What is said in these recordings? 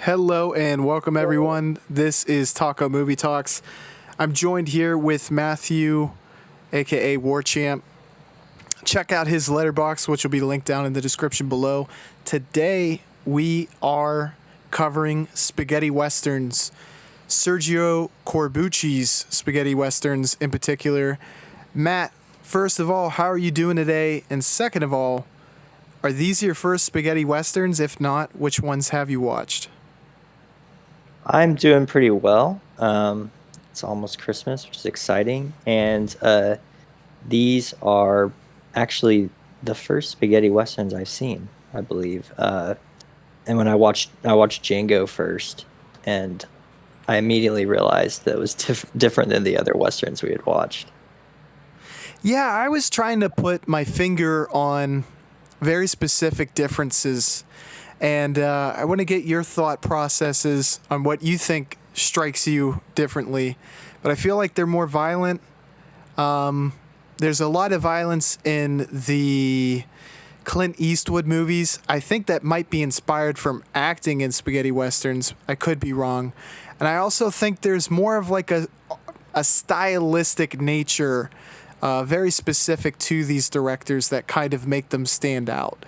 Hello and welcome everyone. This is Taco Movie Talks. I'm joined here with Matthew, aka Warchamp. Check out his letterbox, which will be linked down in the description below. Today we are covering spaghetti westerns, Sergio Corbucci's spaghetti westerns in particular. Matt, first of all, how are you doing today? And second of all, are these your first spaghetti westerns? If not, which ones have you watched? I'm doing pretty well. It's almost Christmas, which is exciting. And these are actually the first spaghetti westerns I've seen, I believe. And when I watched Django first, and I immediately realized that it was different than the other westerns we had watched. Yeah, I was trying to put my finger on very specific differences, and I want to get your thought processes on what you think strikes you differently. But I feel like they're more violent. There's a lot of violence in the Clint Eastwood movies. I think that might be inspired from acting in spaghetti westerns. I could be wrong. And I also think there's more of like a stylistic nature, very specific to these directors that kind of make them stand out.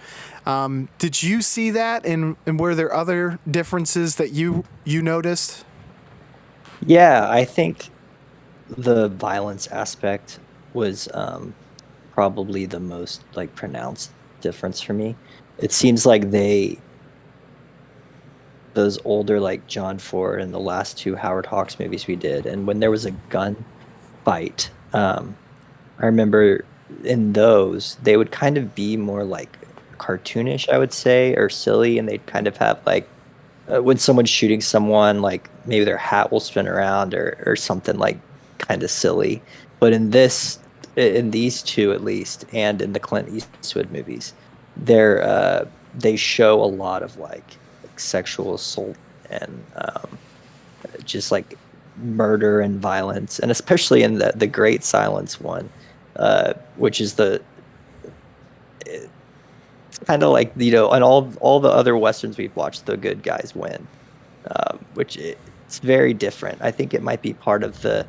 Did you see that, and were there other differences that you noticed? Yeah, I think the violence aspect was probably the most like pronounced difference for me. It seems like those older like John Ford and the last two Howard Hawks movies we did, and when there was a gun fight, I remember in those they would kind of be more like cartoonish, I would say, or silly, and they'd kind of have like when someone's shooting someone, like maybe their hat will spin around or something like kind of silly. But in these two at least, and in the Clint Eastwood movies, they show a lot of like sexual assault and just like murder and violence, and especially in the Great Silence one, which is kind of like, and all the other westerns we've watched, the good guys win, it's very different. I think it might be part of the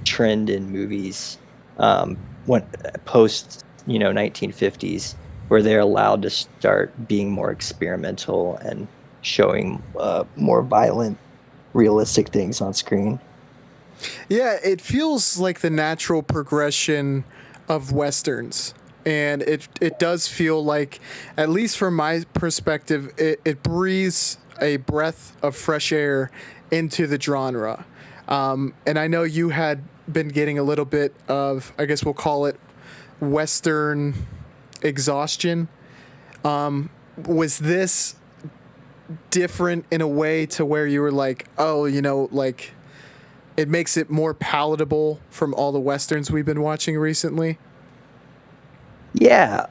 trend in movies, when post 1950s, where they're allowed to start being more experimental and showing more violent, realistic things on screen. Yeah, it feels like the natural progression of westerns. And it does feel like, at least from my perspective, it breathes a breath of fresh air into the genre. And I know you had been getting a little bit of, I guess we'll call it, Western exhaustion. Was this different in a way to where you were like, oh, like it makes it more palatable from all the westerns we've been watching recently? Yeah,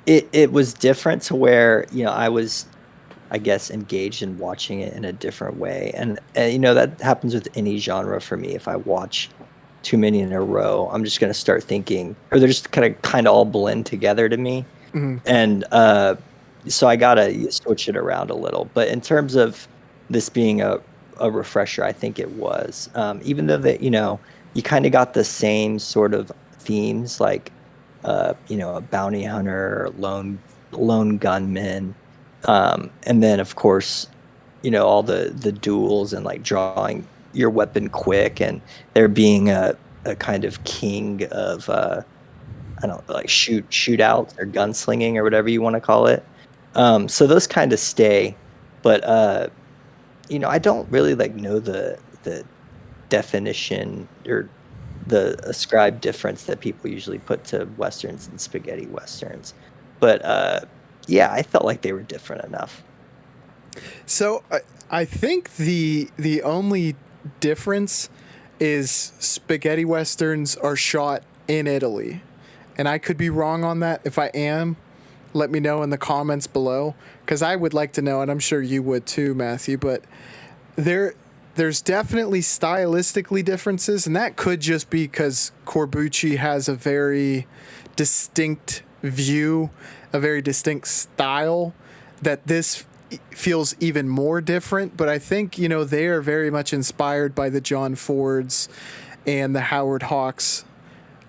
it was different to where I was, I guess, engaged in watching it in a different way, and that happens with any genre for me. If I watch too many in a row, I'm just gonna start thinking, or they're just kind of all blend together to me, and so I gotta switch it around a little. But in terms of this being a refresher, I think it was, even though that you kind of got the same sort of themes, like a bounty hunter, lone gunman, and then of course, all the duels and like drawing your weapon quick, and there being a kind of king of I don't know, like shootouts or gunslinging or whatever you want to call it. So those kind of stay, but I don't really like know the definition or the ascribed difference that people usually put to westerns and spaghetti westerns. But yeah, I felt like they were different enough. So I think the only difference is spaghetti westerns are shot in Italy, and I could be wrong on that. If I am, let me know in the comments below, because I would like to know, and I'm sure you would too, Matthew. But there's definitely stylistically differences, and that could just be because Corbucci has a very distinct view, a very distinct style that this feels even more different. But I think, they are very much inspired by the John Fords and the Howard Hawks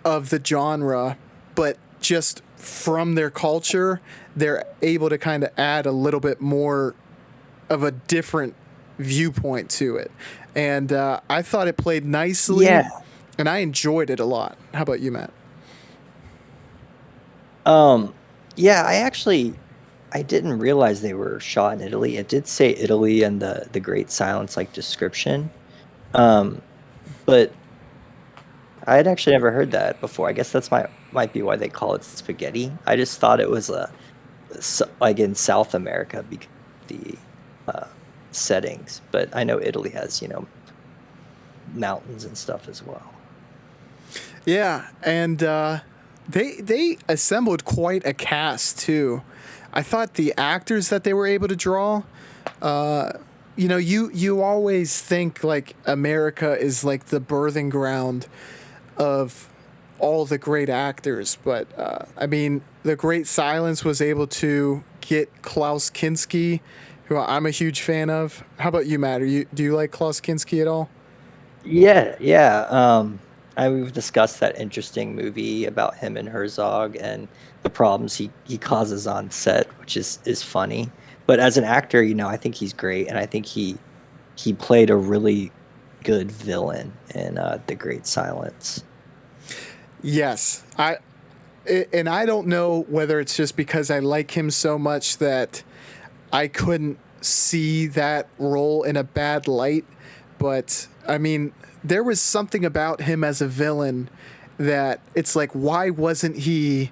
of the genre, but just from their culture, they're able to kind of add a little bit more of a different viewpoint to it. And I thought it played nicely, and I enjoyed it a lot. How about you, Matt? Yeah, I didn't realize they were shot in Italy. It did say Italy in the Great Silence like description. Um, but I had actually never heard that before. I guess might be why they call it spaghetti. I just thought it was like in South America because of the uh, settings. But I know Italy has mountains and stuff as well. Yeah, and they assembled quite a cast too. I thought the actors that they were able to draw, you always think like America is like the birthing ground of all the great actors, but I mean, The Great Silence was able to get Klaus Kinski, who I'm a huge fan of. How about you, Matt? Do you like Klaus Kinski at all? Yeah, yeah. We've discussed that interesting movie about him and Herzog and the problems he causes on set, which is funny. But as an actor, I think he's great, and I think he played a really good villain in The Great Silence. Yes, and I don't know whether it's just because I like him so much that I couldn't see that role in a bad light, but I mean, there was something about him as a villain that it's like, why wasn't he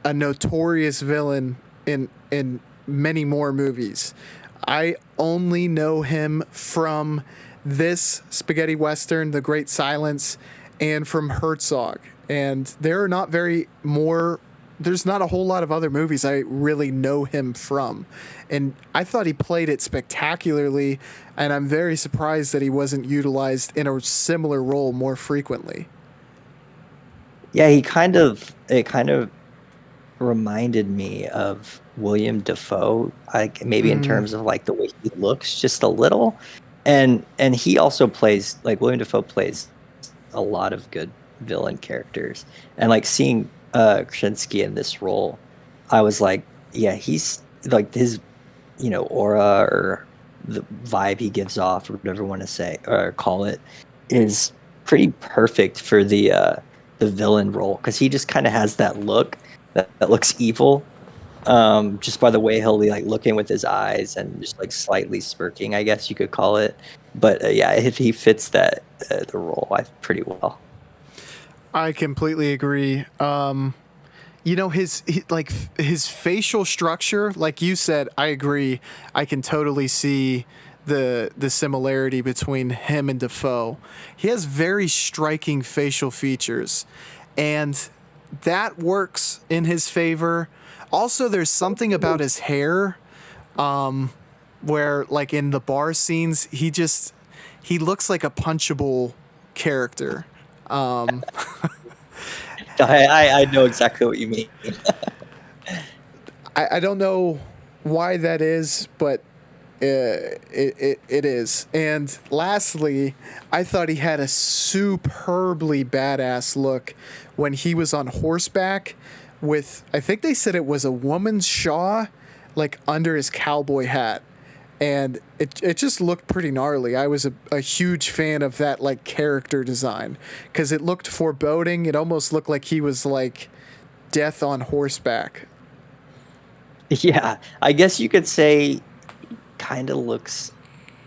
a notorious villain in many more movies? I only know him from this spaghetti western, The Great Silence, and from Herzog. And there are not very more. There's not a whole lot of other movies I really know him from. And I thought he played it spectacularly, and I'm very surprised that he wasn't utilized in a similar role more frequently. Yeah, it kind of reminded me of William Dafoe, like maybe in terms of like the way he looks just a little. And he also plays like William Dafoe plays a lot of good villain characters. And like seeing Krasinski in this role, I was like, yeah, he's like his, aura or the vibe he gives off, or whatever you want to say or call it, is pretty perfect for the villain role because he just kind of has that look that looks evil, just by the way he'll be like looking with his eyes and just like slightly smirking, I guess you could call it. But yeah, if he fits that the role, pretty well. I completely agree. His facial structure, like you said, I agree. I can totally see the similarity between him and Defoe. He has very striking facial features, and that works in his favor. Also, there's something about his hair, where like in the bar scenes, he looks like a punchable character. I know exactly what you mean. I don't know why that is, but it is. And lastly, I thought he had a superbly badass look when he was on horseback with, I think they said it was a woman's shawl, like under his cowboy hat. And it just looked pretty gnarly. I was a huge fan of that like character design because it looked foreboding. It almost looked like he was like death on horseback. Yeah, I guess you could say kind of looks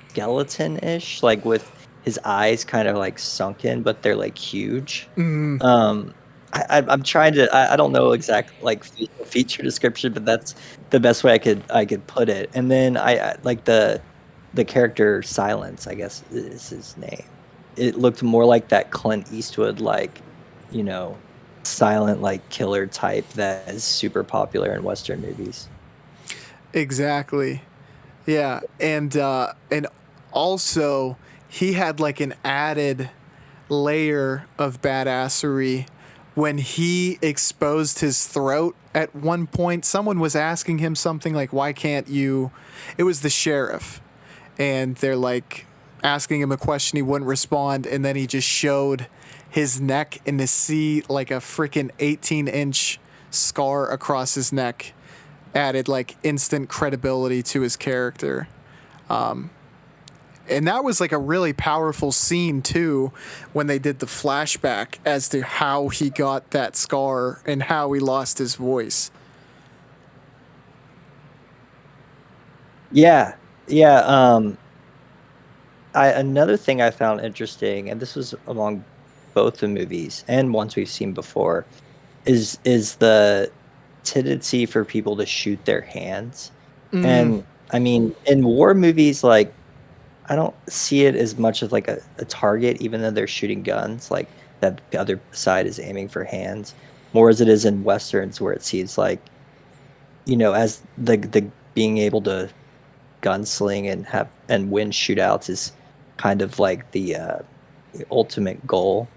skeleton-ish, like with his eyes kind of like sunken, but they're like huge. Um, I'm trying to. I don't know exact like feature description, but that's the best way I could put it. And then I like the character Silence, I guess is his name. It looked more like that Clint Eastwood like, you know, silent like killer type that is super popular in Western movies. Exactly. Yeah, and also he had like an added layer of badassery when he exposed his throat at one point someone was asking him something like, why can't you, it was the sheriff, and they're like asking him a question, he wouldn't respond, and then he just showed his neck, and to see like a freaking 18-inch scar across his neck added like instant credibility to his character. And that was like a really powerful scene too, when they did the flashback as to how he got that scar and how he lost his voice. Yeah, yeah. Another thing I found interesting, and this was among both the movies and ones we've seen before, is the tendency for people to shoot their hands. And I mean, in war movies, like I don't see it as much as like a target, even though they're shooting guns, like that the other side is aiming for hands, more as it is in westerns where it seems like, as the being able to gunsling and have and win shootouts is kind of like the ultimate goal.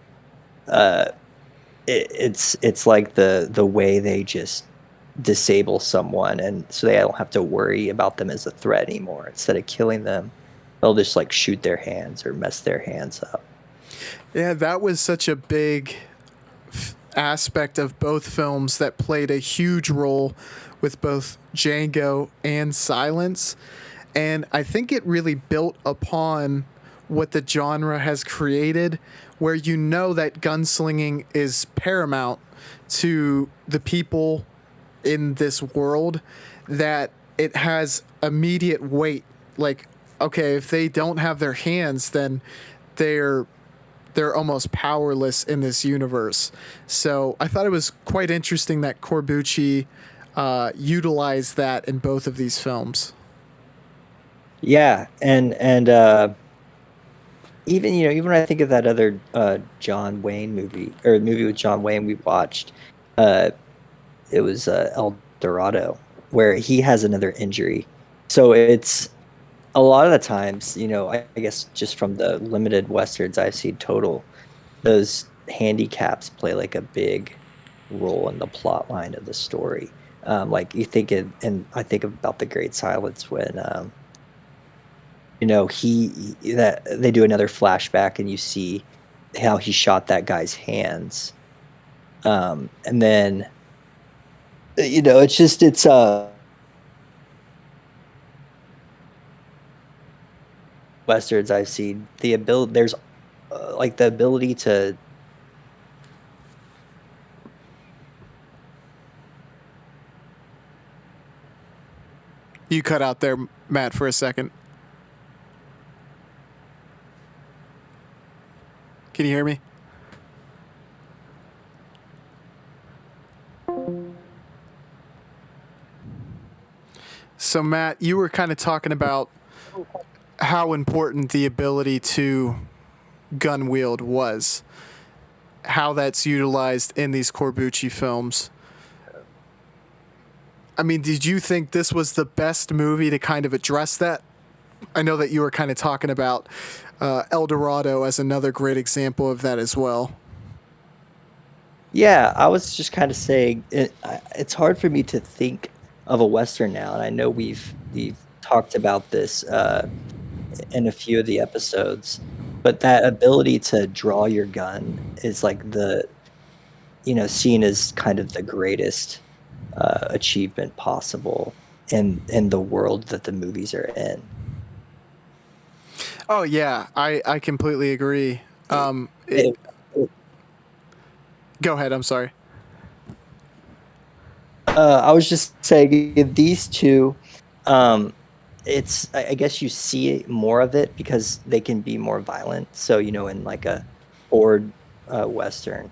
Uh, it's like the way they just disable someone, and so they don't have to worry about them as a threat anymore. Instead of killing them, they'll just like shoot their hands or mess their hands up. Yeah, that was such a big aspect of both films that played a huge role with both Django and Silence. And I think it really built upon what the genre has created, where you know that gunslinging is paramount to the people in this world, that it has immediate weight. Like, okay, if they don't have their hands, then they're almost powerless in this universe. So I thought it was quite interesting that Corbucci utilized that in both of these films. Yeah, and even when I think of that other John Wayne movie, or movie with John Wayne we watched, uh, it was El Dorado, where he has another injury. So it's a lot of the times, I guess just from the limited westerns I've seen total, those handicaps play like a big role in the plot line of the story. Like you think and I think about The Great Silence when that they do another flashback and you see how he shot that guy's hands. And then it's westerns I've seen, there's like the ability to. You cut out there, Matt, for a second. Can you hear me? So, Matt, you were kind of talking about how important the ability to gun wield was, how that's utilized in these Corbucci films. I mean, did you think this was the best movie to kind of address that? I know that you were kind of talking about El Dorado as another great example of that as well. Yeah, I was just kind of saying it's hard for me to think of a western now, and I know we've talked about this in a few of the episodes, but that ability to draw your gun is like seen as kind of the greatest achievement possible in the world that the movies are in. Oh yeah, I completely agree. It, Go ahead. I'm sorry. I was just saying these two, I guess you see more of it because they can be more violent. So, in like a Ford Western,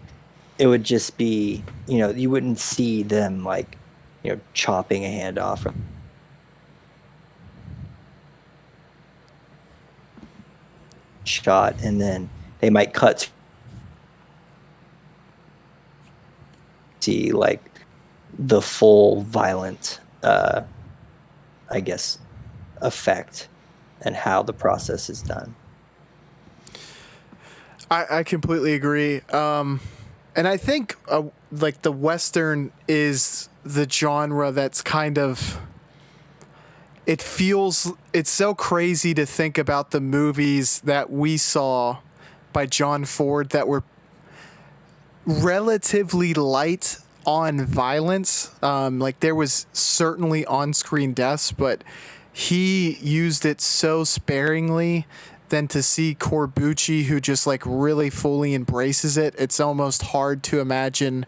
it would just be, you wouldn't see them like, chopping a hand off from shot, and then they might cut to see like the full violent, I guess, effect and how the process is done. I completely agree. And I think like the Western is the genre that's kind of, it's so crazy to think about the movies that we saw by John Ford that were relatively light on violence. Like there was certainly on-screen deaths, but he used it so sparingly. Than to see Corbucci, who just like really fully embraces it. It's almost hard to imagine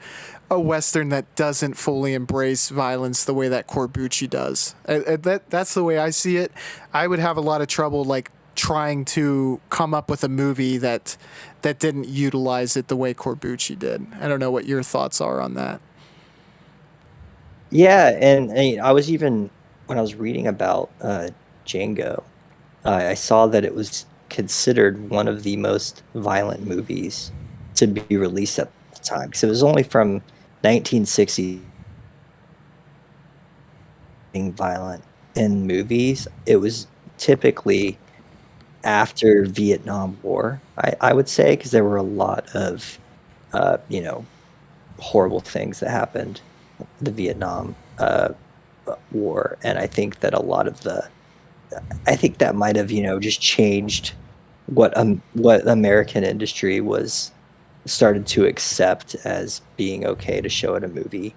a Western that doesn't fully embrace violence the way that Corbucci does. That's the way I see it. I would have a lot of trouble like trying to come up with a movie that didn't utilize it the way Corbucci did. I don't know what your thoughts are on that. Yeah, and I was even when I was reading about Django, I saw that it was considered one of the most violent movies to be released at the time because it was only from 1960 being violent in movies. It was typically after Vietnam War, I would say, because there were a lot of you know, horrible things that happened the Vietnam War, and I think that a lot of the I think that might have, just changed what American industry was started to accept as being okay to show at a movie.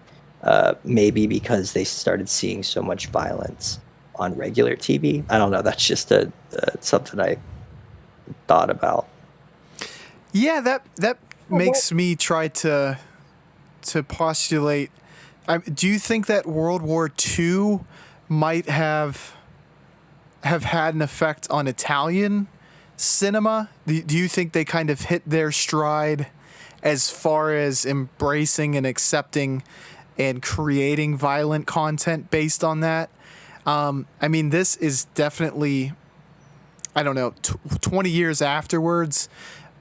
Maybe because they started seeing so much violence on regular TV. I don't know. That's just something I thought about. Yeah, that makes me try to postulate. Do you think that World War II might have had an effect on Italian cinema? Do you think they kind of hit their stride as far as embracing and accepting and creating violent content based on that? I mean, this is definitely, I don't know, 20 years afterwards,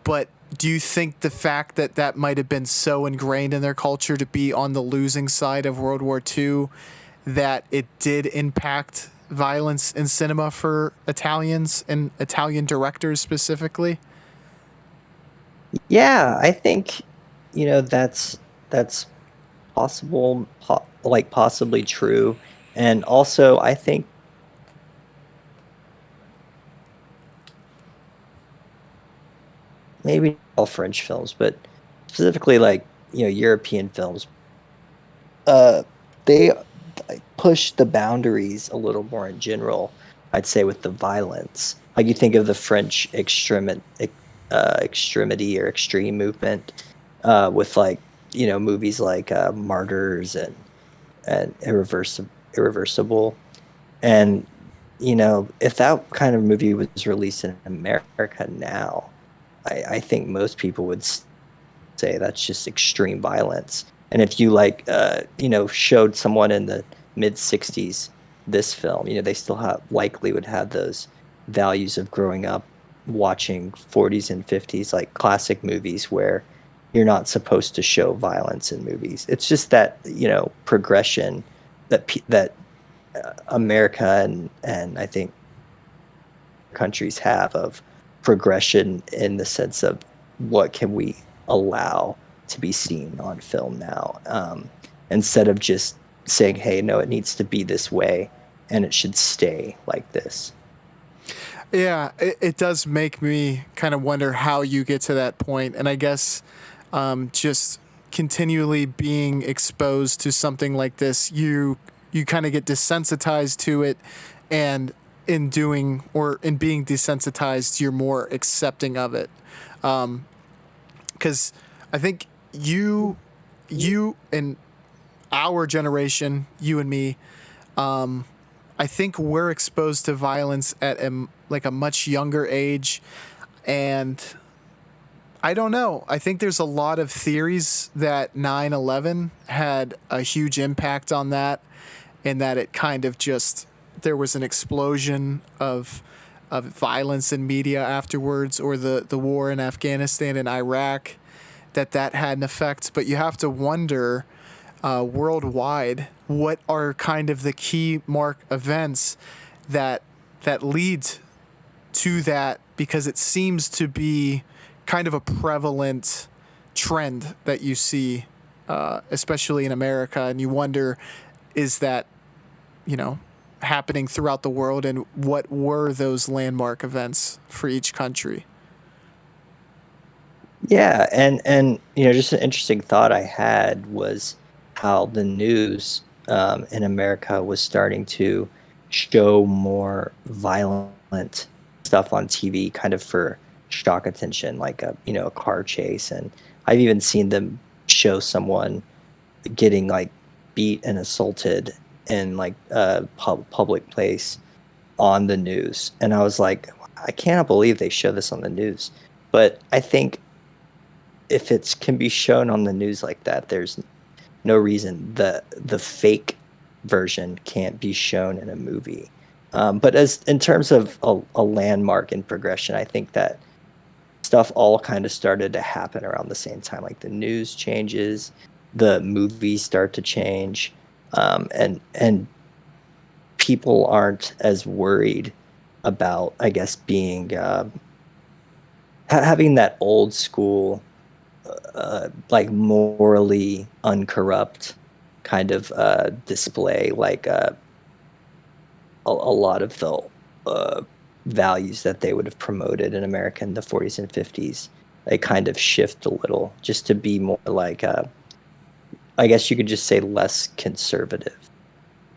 but do you think the fact that that might have been so ingrained in their culture to be on the losing side of World War II that it did impact violence in cinema for Italians and Italian directors specifically? Yeah, I think that's possible, like possibly true, and also I think maybe all French films, but specifically like European films, uh, they push the boundaries a little more in general. I'd say with the violence, like you think of the French extremity or extreme movement, with like movies like Martyrs and Irreversible, and if that kind of movie was released in America now, I think most people would say that's just extreme violence. And if you like, showed someone in the mid '60s this film, they still likely would have those values of growing up watching '40s and '50s like classic movies where you're not supposed to show violence in movies. It's just that progression that America and I think countries have of progression in the sense of what can we allow to be seen on film now, instead of just saying, hey, no, it needs to be this way and it should stay like this. Yeah, it does make me kind of wonder how you get to that point. And I guess just continually being exposed to something like this, you kind of get desensitized to it, and in being desensitized, you're more accepting of it. Because I think you and our generation, you and me, I think we're exposed to violence at a much younger age, and I don't know. I think there's a lot of theories that 9/11 had a huge impact on that, and that it kind of just there was an explosion of violence in media afterwards, or the war in Afghanistan and Iraq, that had an effect. But you have to wonder, worldwide, what are kind of the key mark events that lead to that, because it seems to be kind of a prevalent trend that you see, especially in America, and you wonder, is that, happening throughout the world, and what were those landmark events for each country? Yeah, and just an interesting thought I had was how the news in America was starting to show more violent stuff on TV, kind of for shock attention, like a car chase, and I've even seen them show someone getting like beat and assaulted in like a public place on the news, and I was like, I cannot believe they show this on the news. But I think if it can be shown on the news like that, there's no reason the fake version can't be shown in a movie. But as in terms of a landmark in progression, I think that stuff all kind of started to happen around the same time. Like the news changes, the movies start to change, and people aren't as worried about, I guess, being having that old school like morally uncorrupt kind of display, like a lot of the values that they would have promoted in America in the 40s and 50s. They kind of shift a little just to be more like, I guess you could just say less conservative.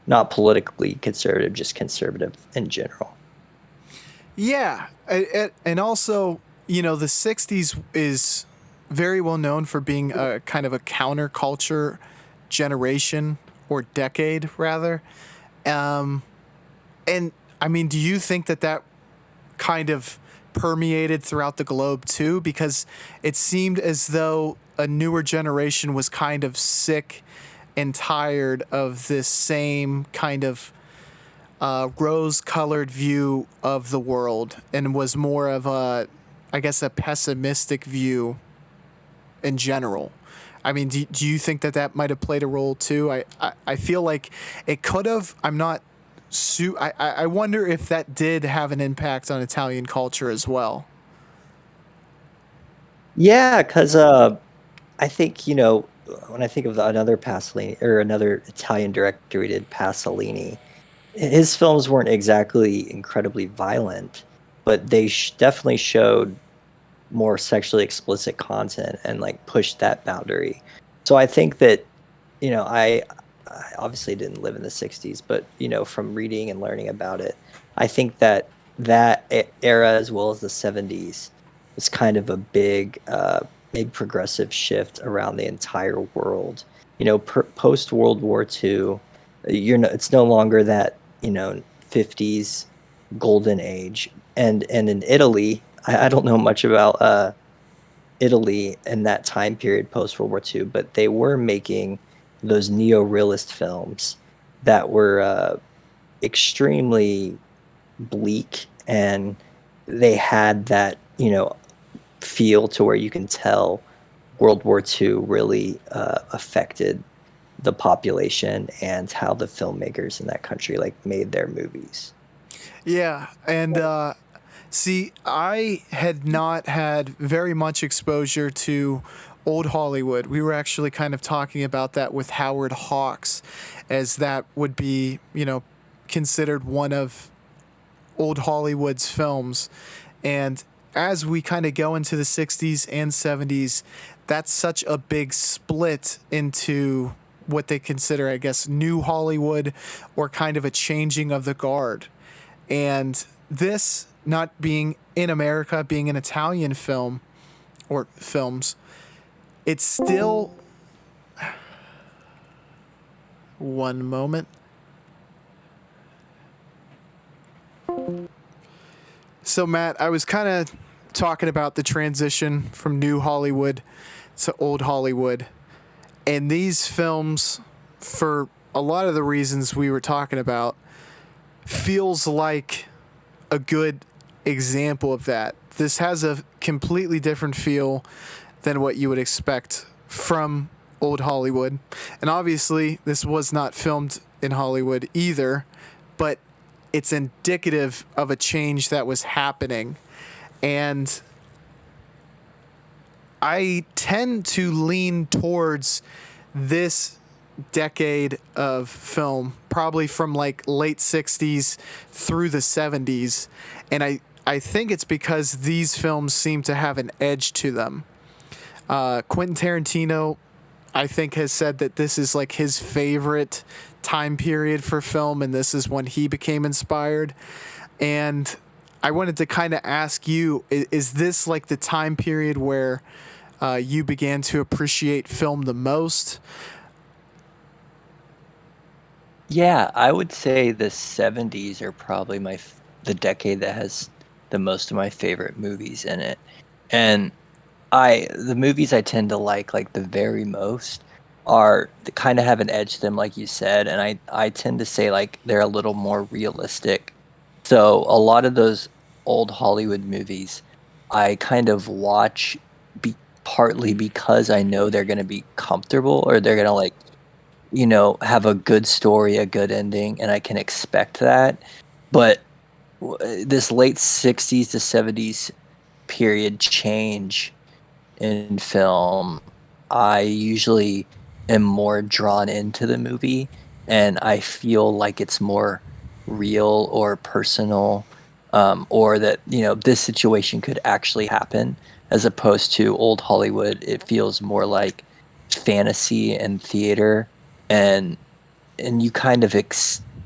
Not politically conservative, just conservative in general. Yeah, and also, the '60s is very well known for being a kind of a counterculture generation, or decade rather. Um, and I mean, do you think that kind of permeated throughout the globe too? Because it seemed as though a newer generation was kind of sick and tired of this same kind of rose-colored view of the world, and was more of I guess, a pessimistic view in general. I mean, do you think that might have played a role too? I feel like it could have. I'm not. I wonder if that did have an impact on Italian culture as well. Yeah, because I think when I think of another Pasolini or another Italian director we did, Pasolini, his films weren't exactly incredibly violent, but they definitely showed more sexually explicit content and like pushed that boundary. So I think that I obviously didn't live in the 60s, but from reading and learning about it, I think that era as well as the 70s was kind of a big progressive shift around the entire world. Post World War II, it's no longer that 50s golden age, and in Italy, I don't know much about Italy in that time period post World War II, but they were making those neo-realist films that were extremely bleak, and they had that feel to where you can tell World War II really affected the population and how the filmmakers in that country like made their movies. Yeah, and see, I had not had very much exposure to old Hollywood. We were actually kind of talking about that with Howard Hawks, as that would be, considered one of old Hollywood's films. And as we kind of go into the 60s and 70s, that's such a big split into what they consider, I guess, new Hollywood, or kind of a changing of the guard. And this, not being in America, being an Italian film or films, it's still. One moment. So, Matt, I was kind of talking about the transition from new Hollywood to old Hollywood. And these films, for a lot of the reasons we were talking about, feels like a good example of that. This has a completely different feel than what you would expect from old Hollywood. And obviously, this was not filmed in Hollywood either, but it's indicative of a change that was happening. And I tend to lean towards this decade of film, probably from like late 60s through the 70s. And I think it's because these films seem to have an edge to them. Quentin Tarantino, I think, has said that this is like his favorite time period for film, and this is when he became inspired. And I wanted to kind of ask you, is this like the time period where you began to appreciate film the most? Yeah, I would say the 70s are probably the decade that has the most of my favorite movies in it. And the movies I tend to like the very most are kind of have an edge to them, like you said, and I tend to say like they're a little more realistic. So a lot of those old Hollywood movies, I kind of watch be partly because I know they're going to be comfortable, or they're going to like, have a good story, a good ending, and I can expect that. But this late 60s to 70s period change in film, I usually am more drawn into the movie, and I feel like it's more real or personal, or that, this situation could actually happen, as opposed to old Hollywood. It feels more like fantasy and theater, and you kind of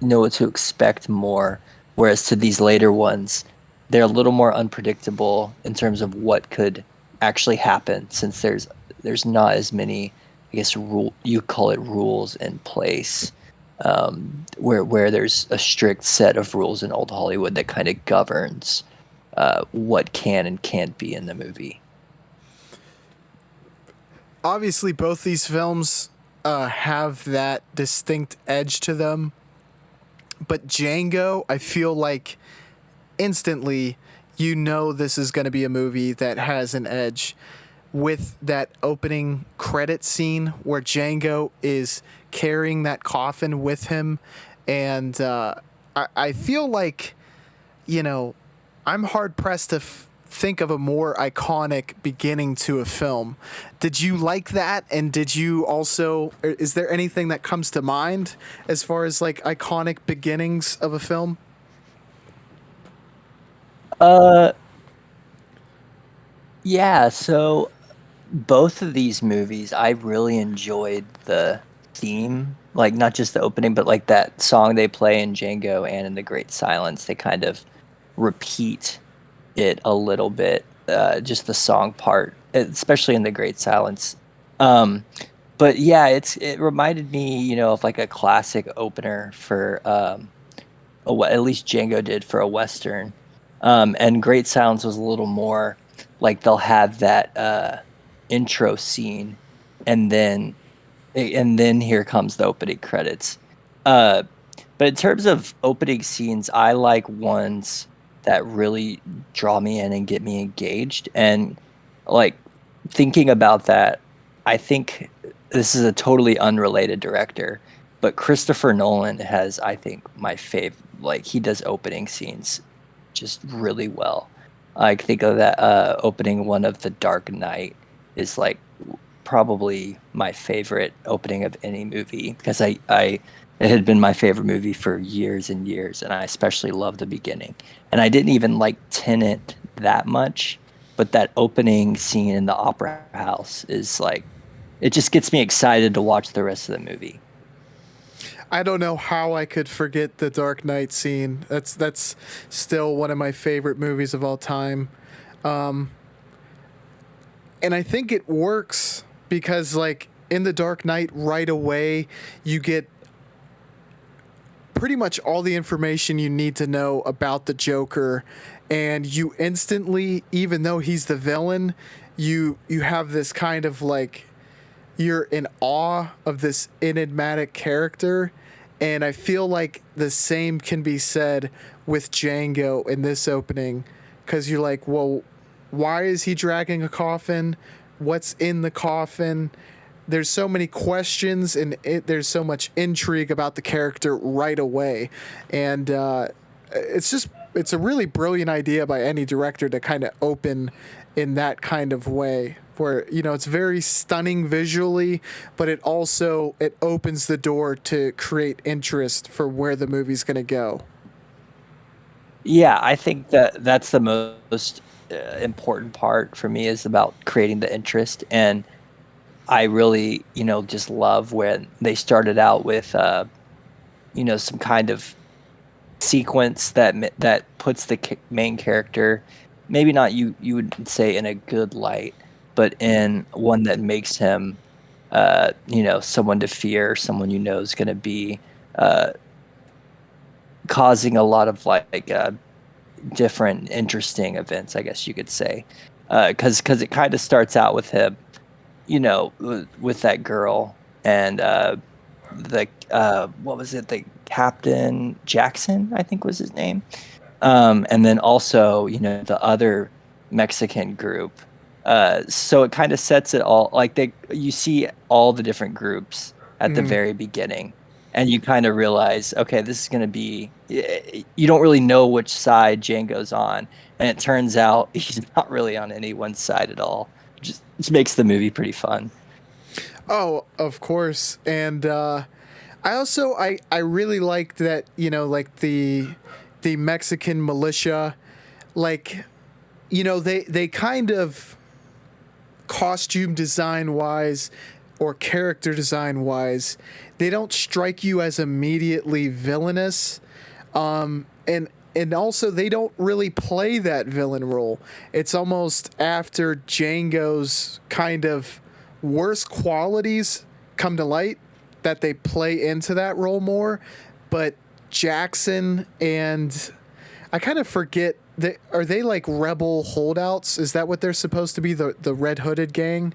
know what to expect more. Whereas to these later ones, they're a little more unpredictable in terms of what could actually happen, since there's not as many, I guess, you call it rules in place, where there's a strict set of rules in old Hollywood that kind of governs what can and can't be in the movie. Obviously, both these films have that distinct edge to them. But Django, I feel like instantly you know this is going to be a movie that has an edge, with that opening credit scene where Django is carrying that coffin with him. And I feel like, you know, I'm hard pressed to think of a more iconic beginning to a film. Did you like that? And did you also, is there anything that comes to mind as far as like iconic beginnings of a film? Uh, yeah. So both of these movies, I really enjoyed the theme, like not just the opening, but like that song they play in Django and in The Great Silence. They kind of repeat it a little bit, just the song part, especially in The Great Silence. Um, but yeah, it reminded me, of like a classic opener for at least Django did for a Western. And Great Silence was a little more like they'll have that intro scene, and then here comes the opening credits. Uh, but in terms of opening scenes, I like ones that really draw me in and get me engaged. And like thinking about that, I think this is a totally unrelated director, but Christopher Nolan has, I think, my fave. Like he does opening scenes just really well. I think of that opening one of The Dark Knight is like probably my favorite opening of any movie, because I it had been my favorite movie for years and years, and I especially love the beginning. And I didn't even like Tenet that much, but that opening scene in the opera house is like, it just gets me excited to watch the rest of the movie. I don't know how I could forget the Dark Knight scene. That's still one of my favorite movies of all time. And I think it works because like in the Dark Knight right away you get pretty much all the information you need to know about the Joker, and you instantly, even though he's the villain, you have this kind of like, you're in awe of this enigmatic character. And I feel like the same can be said with Django in this opening, because you're like, well, why is he dragging a coffin? What's in the coffin? There's so many questions, and there's so much intrigue about the character right away. And it's just it's a really brilliant idea by any director to kind of open in that kind of way where it's very stunning visually, but it opens the door to create interest for where the movie's going to go. Yeah, I think that that's the most important part for me, is about creating the interest. And I really, just love when they started out with, some kind of sequence that puts the main character, maybe not you would say in a good light, but in one that makes him, someone to fear, someone is going to be uh, causing a lot of different interesting events, I guess you could say, because it kind of starts out with him, with that girl, and the what was it, the Captain Jackson, I think was his name, and then also the other Mexican group. So it kind of sets it all, like you see all the different groups at the Mm. very beginning, and you kind of realize, okay, this is going to be. You don't really know which side Django's on, and it turns out he's not really on anyone's side at all. Just makes the movie pretty fun. Oh, of course. And I really liked that, like the Mexican militia, like they kind of, costume design wise or character design wise, they don't strike you as immediately villainous. And also they don't really play that villain role. It's almost after Django's kind of worst qualities come to light that they play into that role more. But Jackson and I kind of forget, are they like rebel holdouts? Is that what they're supposed to be? The red hooded gang?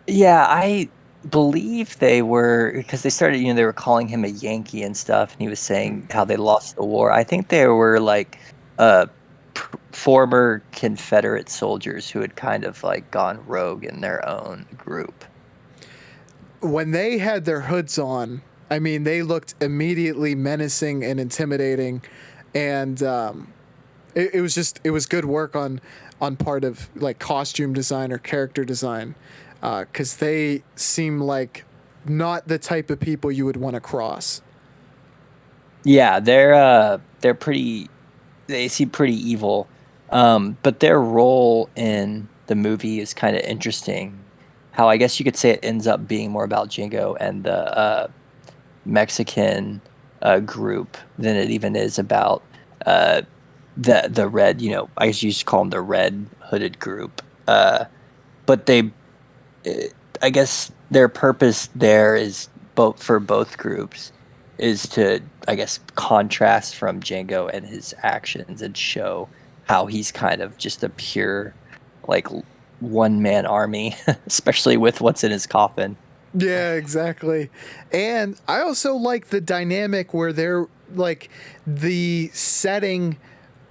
Yeah, I believe they were, because they started, they were calling him a Yankee and stuff, and he was saying how they lost the war. I think they were like uh former Confederate soldiers who had kind of like gone rogue in their own group. When they had their hoods on, I mean, they looked immediately menacing and intimidating, and it was good work on part of like costume design or character design, because they seem like not the type of people you would want to cross. Yeah, they're pretty, they seem pretty evil. But their role in the movie is kind of interesting. How I guess you could say it ends up being more about Django and the Mexican group than it even is about uh, the red. I guess you just call them the red hooded group. But uh, I guess their purpose there is both for both groups is to, I guess, contrast from Django and his actions and show how he's kind of just a pure, like, one man army, especially with what's in his coffin. Yeah, exactly. And I also like the dynamic where they're like the setting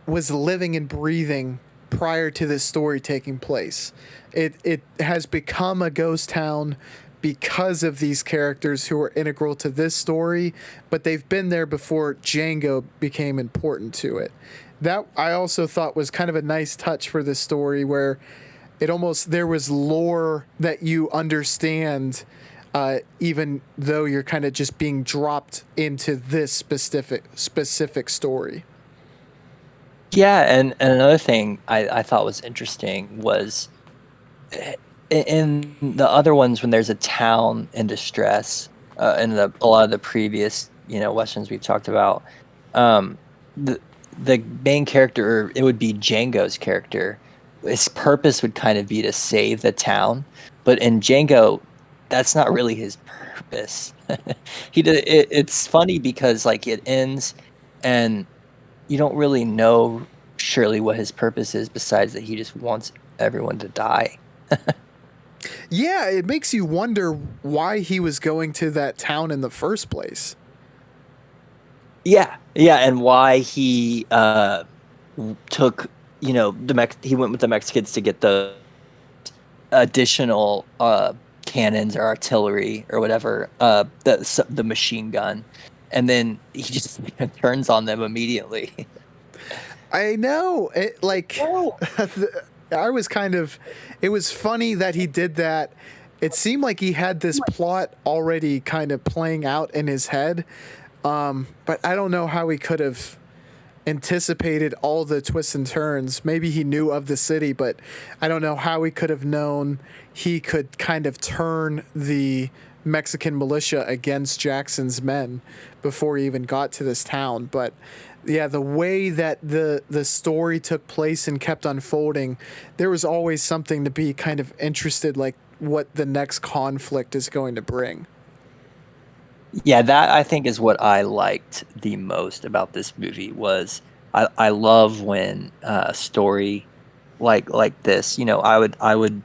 was living and breathing prior to this story taking place. It has become a ghost town because of these characters who are integral to this story, but they've been there before Django became important to it. That I also thought was kind of a nice touch for this story where it almost there was lore that you understand, even though you're kind of just being dropped into this specific story. Yeah, and another thing I thought was interesting was in the other ones when there's a town in distress, in a lot of the previous westerns we've talked about, um, the the main character, it would be Django's character. His purpose would kind of be to save the town, but in Django, that's not really his purpose. It's funny because like it ends, and you don't really know surely what his purpose is besides that he just wants everyone to die. Yeah, it makes you wonder why he was going to that town in the first place. Yeah, yeah, and why he took he went with the Mexicans to get the additional cannons or artillery or whatever, the machine gun, and then he just turns on them immediately. I know. It like No. I was kind of it was funny that he did that. It seemed like he had this plot already kind of playing out in his head. But I don't know how he could have anticipated all the twists and turns. Maybe he knew of the city, but I don't know how he could have known he could kind of turn the Mexican militia against Jackson's men before he even got to this town. But yeah, the way that the story took place and kept unfolding, there was always something to be kind of interested, like what the next conflict is going to bring. Yeah, that I think is what I liked the most about this movie was I love when story like this, I would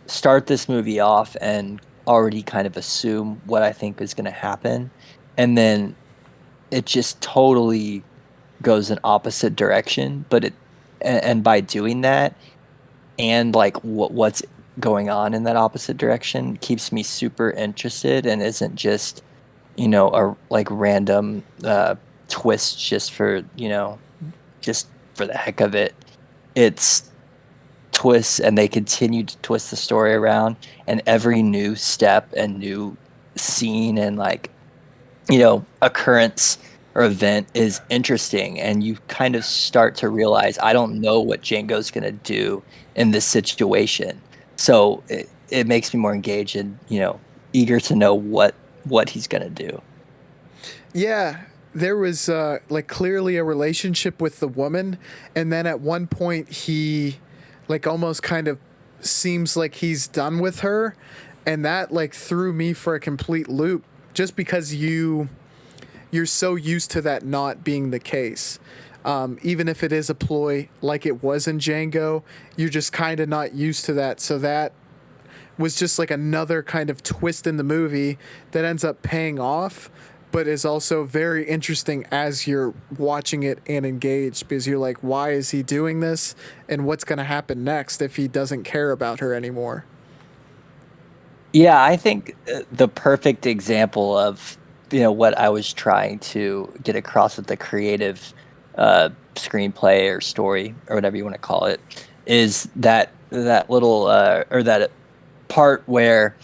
start this movie off and already kind of assume what I think is going to happen, and then it just totally goes in opposite direction. But and by doing that, and like what's going on in that opposite direction keeps me super interested and isn't just a like random twist just for just for the heck of it. It's twists, and they continue to twist the story around, and every new step and new scene and like occurrence or event is interesting, and you kind of start to realize I don't know what Django's going to do in this situation. So it makes me more engaged and eager to know what he's going to do. Yeah, there was like clearly a relationship with the woman, and then at one point he like almost kind of seems like he's done with her, and that like threw me for a complete loop just because you're so used to that not being the case. Even if it is a ploy like it was in Django, you're just kind of not used to that. So that was just like another kind of twist in the movie that ends up paying off, but is also very interesting as you're watching it and engaged because you're like, why is he doing this? And what's going to happen next if he doesn't care about her anymore? Yeah, I think the perfect example of what I was trying to get across with the creative screenplay or story or whatever you want to call it is that little or that part where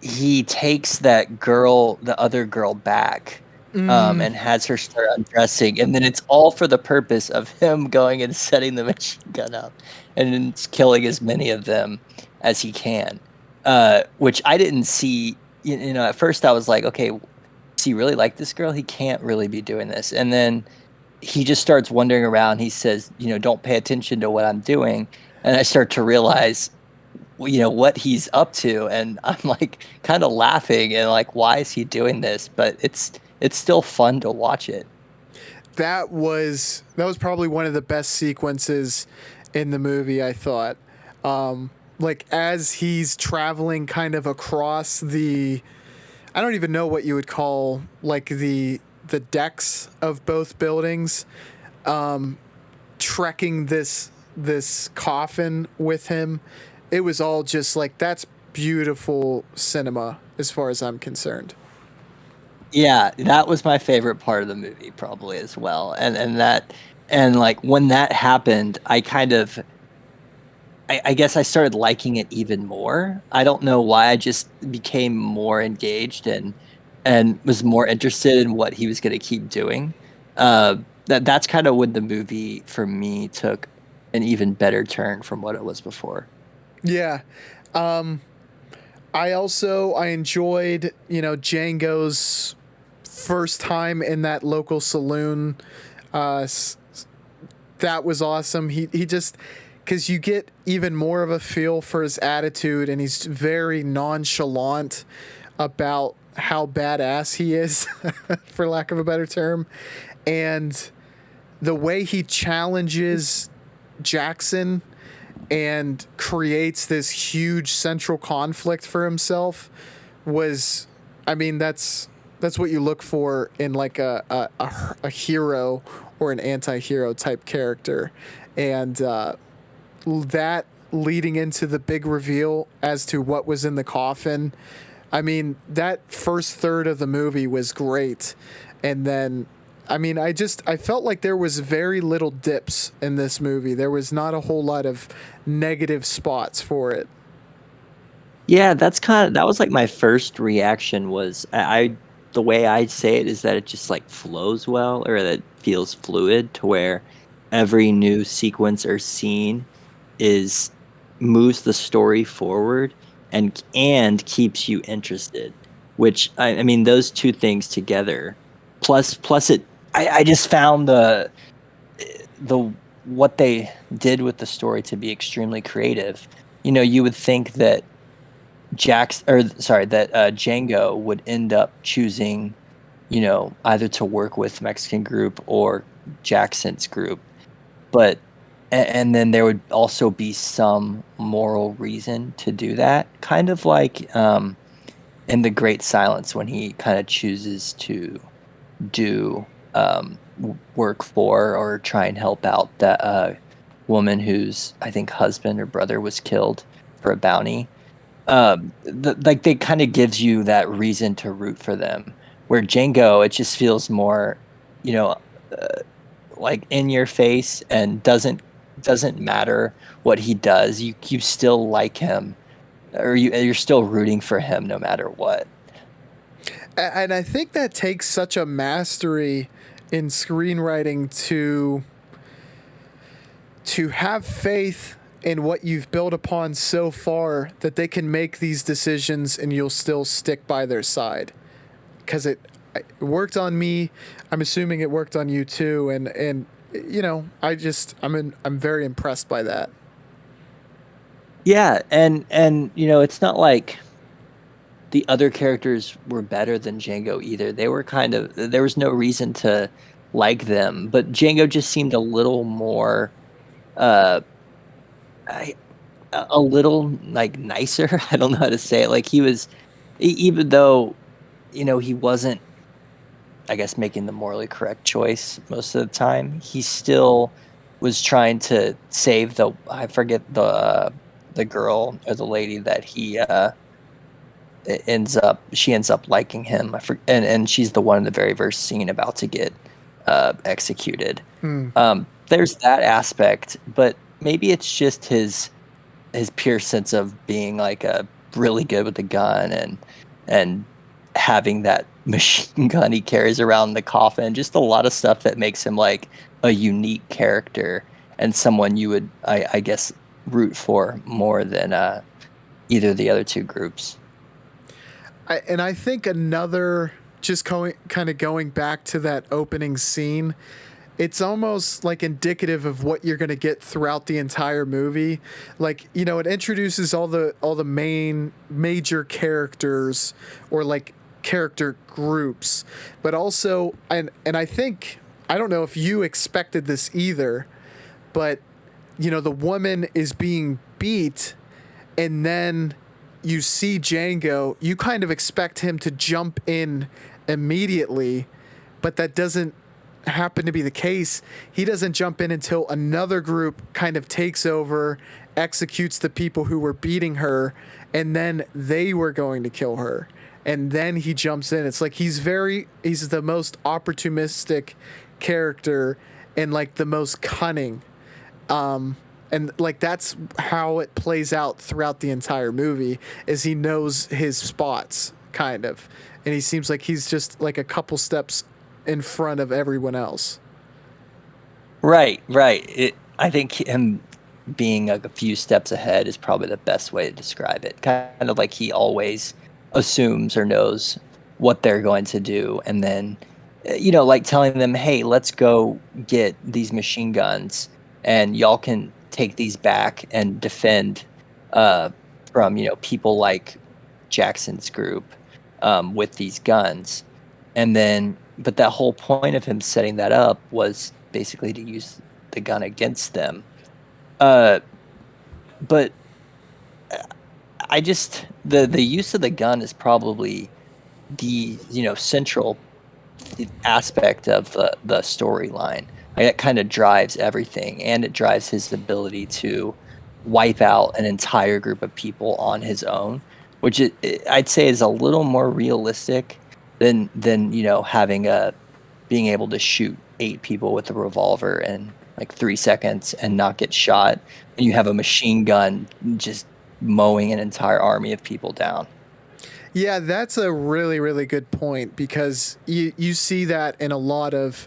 he takes that girl, the other girl, back, and has her start undressing, and then it's all for the purpose of him going and setting the machine gun up and then killing as many of them as he can. Which I didn't see. At first I was like, okay, does he really like this girl? He can't really be doing this. And then he just starts wandering around. He says, don't pay attention to what I'm doing. And I start to realize what he's up to, and I'm like kind of laughing and like, why is he doing this? But it's still fun to watch it. That was probably one of the best sequences in the movie, I thought. Like as he's traveling kind of across the, I don't even know what you would call like the decks of both buildings, trekking this coffin with him. It was all just like, that's beautiful cinema as far as I'm concerned. Yeah, that was my favorite part of the movie probably as well. And like when that happened, I guess I started liking it even more. I don't know why. I just became more engaged and was more interested in what he was going to keep doing. That's kind of when the movie for me took an even better turn from what it was before. Yeah. I enjoyed, Django's first time in that local saloon. That was awesome. He just, because you get even more of a feel for his attitude, and he's very nonchalant about how badass he is, for lack of a better term. And the way he challenges Jackson and creates this huge central conflict for himself was, I mean, that's what you look for in like a hero or an anti-hero type character. And that leading into the big reveal as to what was in the coffin, I mean, that first third of the movie was great. And then I mean, I felt like there was very little dips in this movie. There was not a whole lot of negative spots for it. Yeah, that was like my first reaction was the way I'd say it is that it just like flows well or that it feels fluid to where every new sequence or scene is moves the story forward and keeps you interested. Which I mean those two things together plus it I just found the what they did with the story to be extremely creative. You know, you would think that Django would end up choosing, you know, either to work with Mexican group or Jackson's group, but and then there would also be some moral reason to do that, kind of like in The Great Silence when he kind of chooses to do work for or try and help out that woman whose I think husband or brother was killed for a bounty. Like they kind of gives you that reason to root for them. Where Django, it just feels more, you know, uh, like in your face and doesn't matter what he does. You still like him, or you're still rooting for him no matter what. And I think that takes such a mastery in screenwriting to have faith in what you've built upon so far that they can make these decisions and you'll still stick by their side. Because it worked on me. I'm assuming it worked on you too. And you know, I'm very impressed by that. Yeah, and you know, it's not like the other characters were better than Django either. They were kind of there was no reason to like them, but Django just seemed a little more uh I, a little like nicer. I don't know how to say it. Like he was even though, you know, he wasn't I guess making the morally correct choice most of the time, he still was trying to save the I forget the girl or the lady that he she ends up liking him. And she's the one in the very first scene about to get executed. Hmm. There's that aspect, but maybe it's just his pure sense of being like a really good with the gun and having that machine gun he carries around the coffin. Just a lot of stuff that makes him like a unique character and someone you would I guess root for more than either of the other two groups. And I think another, just kind of going back to that opening scene, it's almost like indicative of what you're going to get throughout the entire movie. Like, you know, it introduces all the main major characters, or like character groups, but also, and I think, I don't know if you expected this either, but you know, the woman is being beat, and then you see Django, you kind of expect him to jump in immediately, but that doesn't happen to be the case. He doesn't jump in until another group kind of takes over, executes the people who were beating her, and then they were going to kill her. And then he jumps in. It's like he's the most opportunistic character and like the most cunning. And like that's how it plays out throughout the entire movie, is he knows his spots kind of, and he seems like he's just like a couple steps in front of everyone else. Right, right. I think him being like a few steps ahead is probably the best way to describe it. Kind of like he always assumes or knows what they're going to do, and then, you know, like telling them, "Hey, let's go get these machine guns, and y'all can take these back and defend uh, from people like Jackson's group with these guns." And then, but that whole point of him setting that up was basically to use the gun against them. Uh, but I just the use of the gun is probably the central aspect of the storyline. It kind of drives everything, and it drives his ability to wipe out an entire group of people on his own, which I'd say is a little more realistic than having being able to shoot 8 people with a revolver in like 3 seconds and not get shot, and you have a machine gun just mowing an entire army of people down. Yeah, that's a really, really good point because you see that in a lot of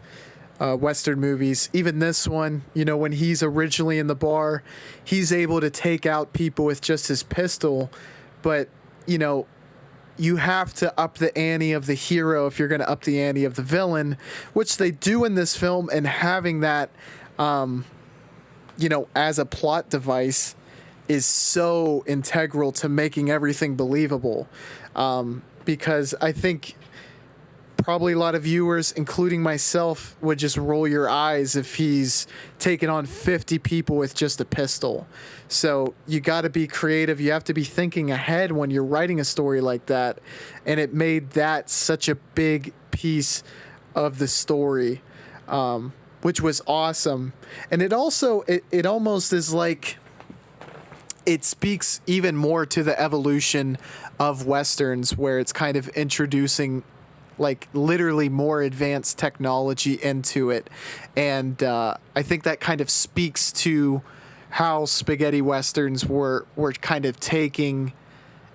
Western movies. Even this one, you know, when he's originally in the bar, he's able to take out people with just his pistol. But, you know, you have to up the ante of the hero if you're going to up the ante of the villain, which they do in this film. And having that, you know, as a plot device is so integral to making everything believable. Because I think probably a lot of viewers, including myself, would just roll your eyes if he's taken on 50 people with just a pistol. So you got to be creative. You have to be thinking ahead when you're writing a story like that. And it made that such a big piece of the story, which was awesome. And it also, it almost is like, it speaks even more to the evolution of Westerns, where it's kind of introducing like literally more advanced technology into it. And I think that kind of speaks to how spaghetti Westerns were kind of taking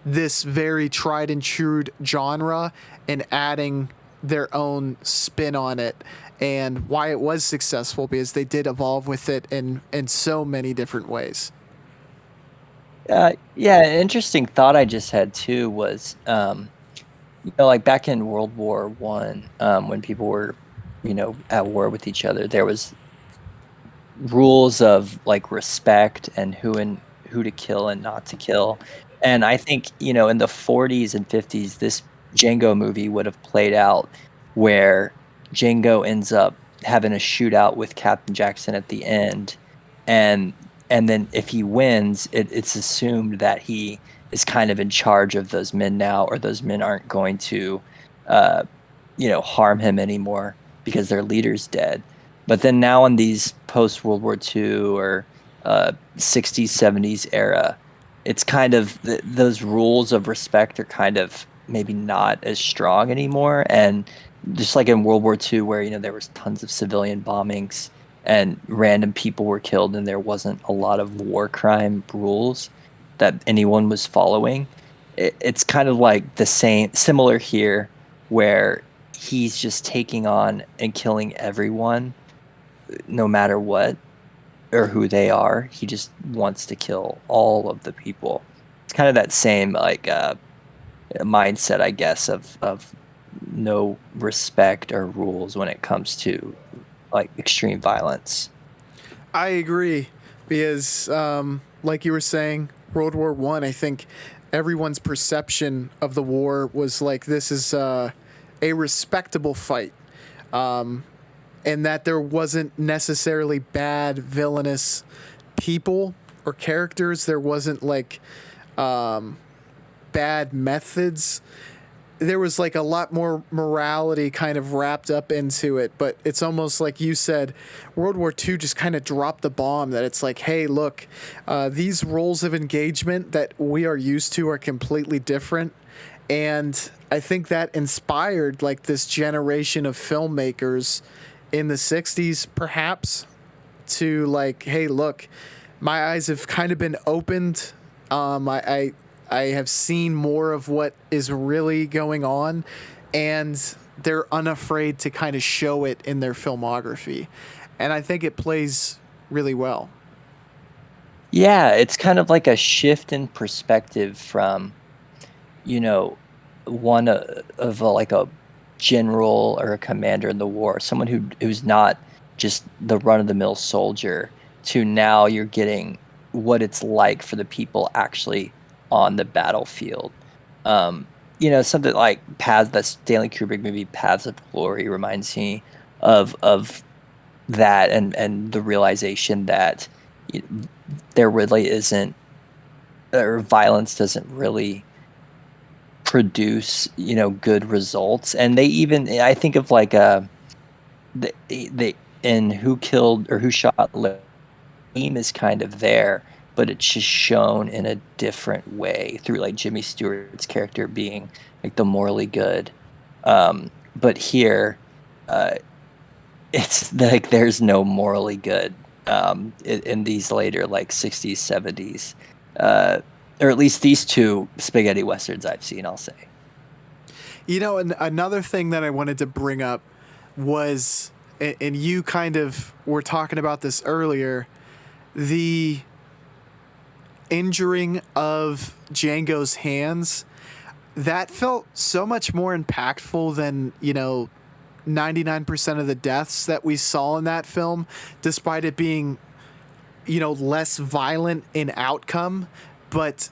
this very tried and true genre and adding their own spin on it, and why it was successful, because they did evolve with it in so many different ways. Yeah, an interesting thought I just had too was, you know, like back in World War One, when people were, you know, at war with each other, there was rules of like respect and who to kill and not to kill. And I think, you know, in the 40s and 50s, this Django movie would have played out where Django ends up having a shootout with Captain Jackson at the end, and then if he wins, it's assumed that he is kind of in charge of those men now, or those men aren't going to, uh, you know, harm him anymore because their leader's dead. But then now in these post World War II or 60s, 70s era, it's kind of those rules of respect are kind of maybe not as strong anymore. And just like in World War II, where, you know, there was tons of civilian bombings and random people were killed, and there wasn't a lot of war crime rules that anyone was following. It's kind of like the same, similar here, where he's just taking on and killing everyone, no matter what or who they are. He just wants to kill all of the people. It's kind of that same like mindset, I guess, of no respect or rules when it comes to like extreme violence. I agree, because, like you were saying, World War I, I think everyone's perception of the war was like, this is a respectable fight, and that there wasn't necessarily bad villainous people or characters. There wasn't like bad methods. There was like a lot more morality kind of wrapped up into it. But it's almost like you said, World War II just kind of dropped the bomb, that it's like, hey, look, these roles of engagement that we are used to are completely different. And I think that inspired like this generation of filmmakers in the 60s, perhaps, to like, hey, look, my eyes have kind of been opened. I have seen more of what is really going on, and they're unafraid to kind of show it in their filmography. And I think it plays really well. Yeah, it's kind of like a shift in perspective from, you know, one of like a general or a commander in the war, someone who's not just the run of the mill soldier, to now you're getting what it's like for the people actually on the battlefield. Um, you know, something like Paths, that Stanley Kubrick movie Paths of Glory, reminds me of that, and the realization that you there really isn't, or violence doesn't really produce, you know, good results. And they even, I think of like the in Who Killed or Who Shot Lim, theme is kind of there, but it's just shown in a different way through like Jimmy Stewart's character being like the morally good. But here, uh it's like there's no morally good in these later like 60s, 70s, uh, or at least these two spaghetti westerns I've seen, I'll say. And another thing that I wanted to bring up was, and you kind of were talking about this earlier, the injuring of Django's hands. That felt so much more impactful than, 99% of the deaths that we saw in that film, despite it being, less violent in outcome. But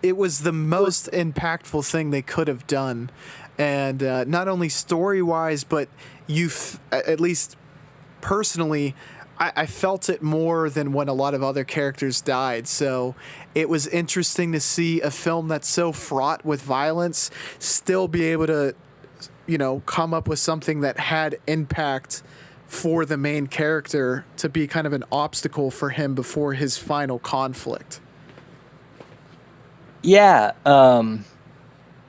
it was the most impactful thing they could have done. And not only story-wise, but at least personally, I felt it more than when a lot of other characters died. So it was interesting to see a film that's so fraught with violence still be able to, come up with something that had impact for the main character to be kind of an obstacle for him before his final conflict. Yeah,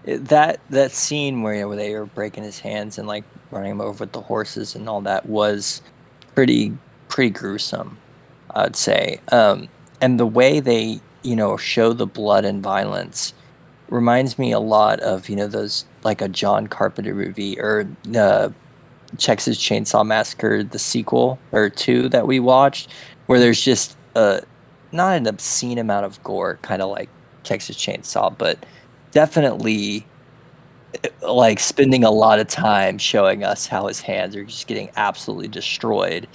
that scene where they were breaking his hands and like running him over with the horses and all that was pretty gruesome, I'd say. And the way they show the blood and violence reminds me a lot of those like a John Carpenter movie or Texas Chainsaw Massacre, the sequel or two that we watched, where there's just not an obscene amount of gore, kind of like Texas Chainsaw, but definitely like spending a lot of time showing us how his hands are just getting absolutely destroyed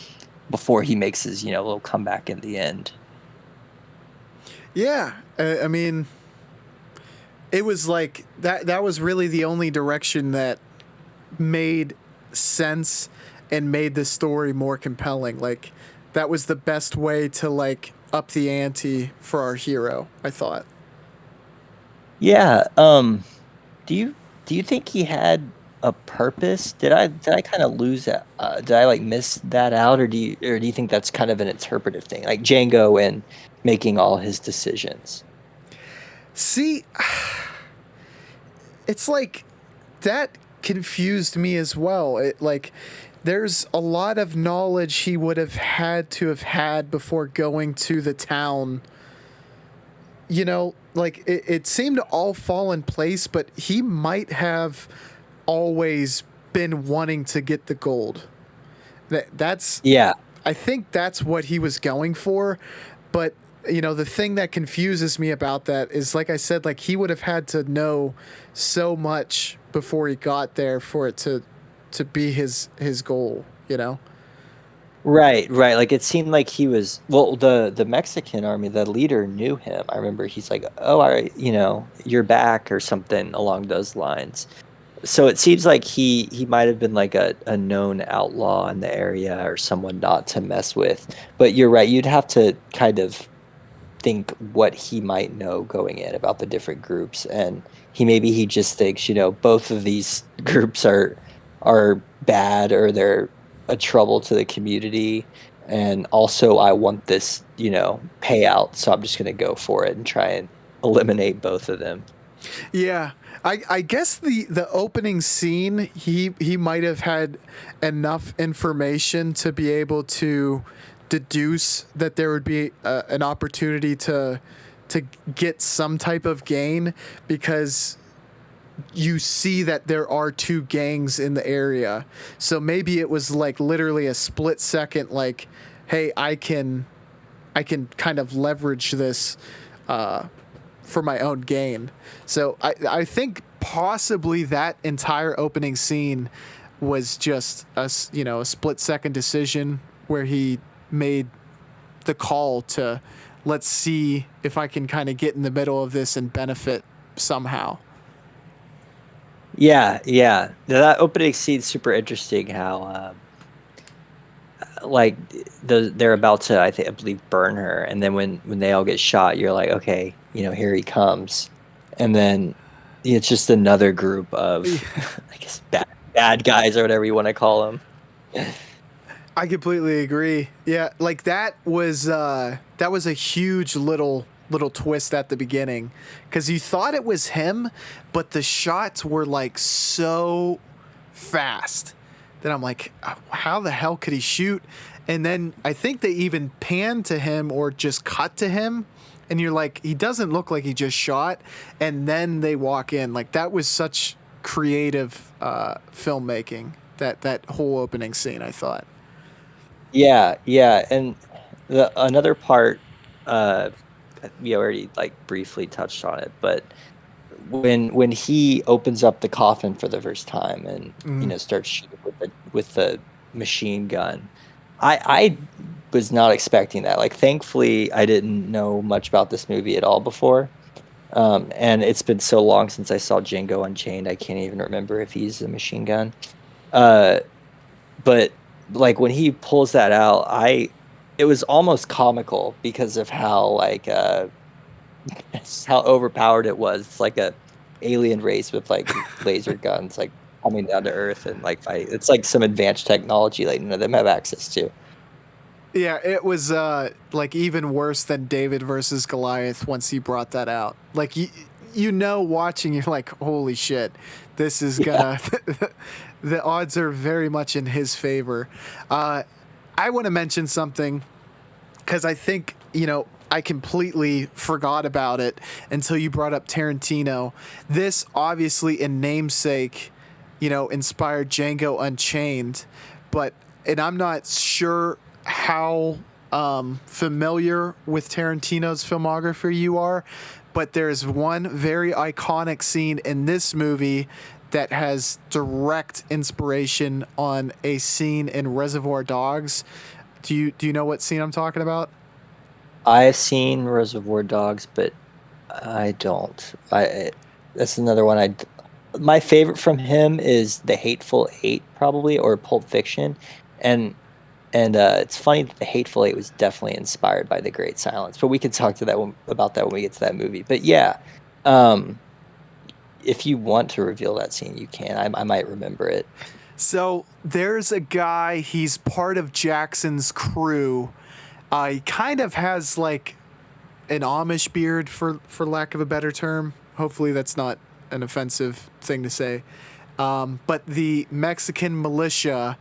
before he makes his little comeback in the end. Yeah, I mean, it was like that was really the only direction that made sense and made the story more compelling. Like, that was the best way to like up the ante for our hero, I thought. Yeah. Do you think he had a purpose? Did I kind of lose that? Did I like miss that out, or do you think that's kind of an interpretive thing, like Django and making all his decisions? See, it's like that confused me as well. It like there's a lot of knowledge he would have had to have had before going to the town. Like it seemed to all fall in place, but he might have always been wanting to get the gold. That's Yeah. I think that's what he was going for, but the thing that confuses me about that is, like I said, like he would have had to know so much before he got there for it to be his goal. Right, right. Like it seemed like he was well, the Mexican army, the leader knew him. I remember he's like, "Oh, you're back," or something along those lines. So it seems like he might have been like a known outlaw in the area or someone not to mess with. But you're right, you'd have to kind of think what he might know going in about the different groups, and he just thinks both of these groups are bad, or they're a trouble to the community, and also I want this payout, so I'm just going to go for it and try and eliminate both of them. Yeah. I guess the opening scene, he might have had enough information to be able to deduce that there would be an opportunity to get some type of gain, because you see that there are two gangs in the area. So maybe it was like literally a split second, like, hey, I can kind of leverage this for my own gain. So I think possibly that entire opening scene was just a split second decision where he made the call to, let's see if I can kind of get in the middle of this and benefit somehow. Yeah, yeah. That opening scene's super interesting. How like they're about to, I believe, burn her, and then when they all get shot, you're like, okay, here he comes, and then it's just another group of, I guess, bad guys or whatever you want to call them. I completely agree. Yeah, like that was a huge little twist at the beginning, because you thought it was him, but the shots were like so fast then I'm like, how the hell could he shoot? And then I think they even pan to him or just cut to him, and you're like, he doesn't look like he just shot. And then they walk in. Like, that was such creative filmmaking. That whole opening scene, I thought. Yeah, yeah, and the another part, uh, we already like briefly touched on it, but when he opens up the coffin for the first time and Mm. starts shooting with the machine gun, I was not expecting that. Like, thankfully, I didn't know much about this movie at all before. And it's been so long since I saw Django Unchained, I can't even remember if he's a machine gun. Uh, but like when he pulls that out, it was almost comical because of how like how overpowered it was. It's like a alien race with like laser guns like coming down to Earth and like fight. It's like some advanced technology like none of them have access to. Yeah, it was like even worse than David versus Goliath once he brought that out. Like watching, you're like, holy shit, this is Yeah. gonna. The odds are very much in his favor. I want to mention something because I think I completely forgot about it until you brought up Tarantino. This obviously in namesake, inspired Django Unchained, but and I'm not sure how familiar with Tarantino's filmography you are, but there's one very iconic scene in this movie that has direct inspiration on a scene in Reservoir Dogs. Do you know what scene I'm talking about? I've seen Reservoir Dogs, but I don't. That's another one my favorite from him is The Hateful Eight, probably, or Pulp Fiction. And it's funny that The Hateful Eight was definitely inspired by The Great Silence, but we could talk to about that when we get to that movie. But yeah, um, if you want to reveal that scene, you can. I might remember it. So there's a guy, he's part of Jackson's crew. He kind of has like an Amish beard, for lack of a better term. Hopefully that's not an offensive thing to say. But the Mexican militia,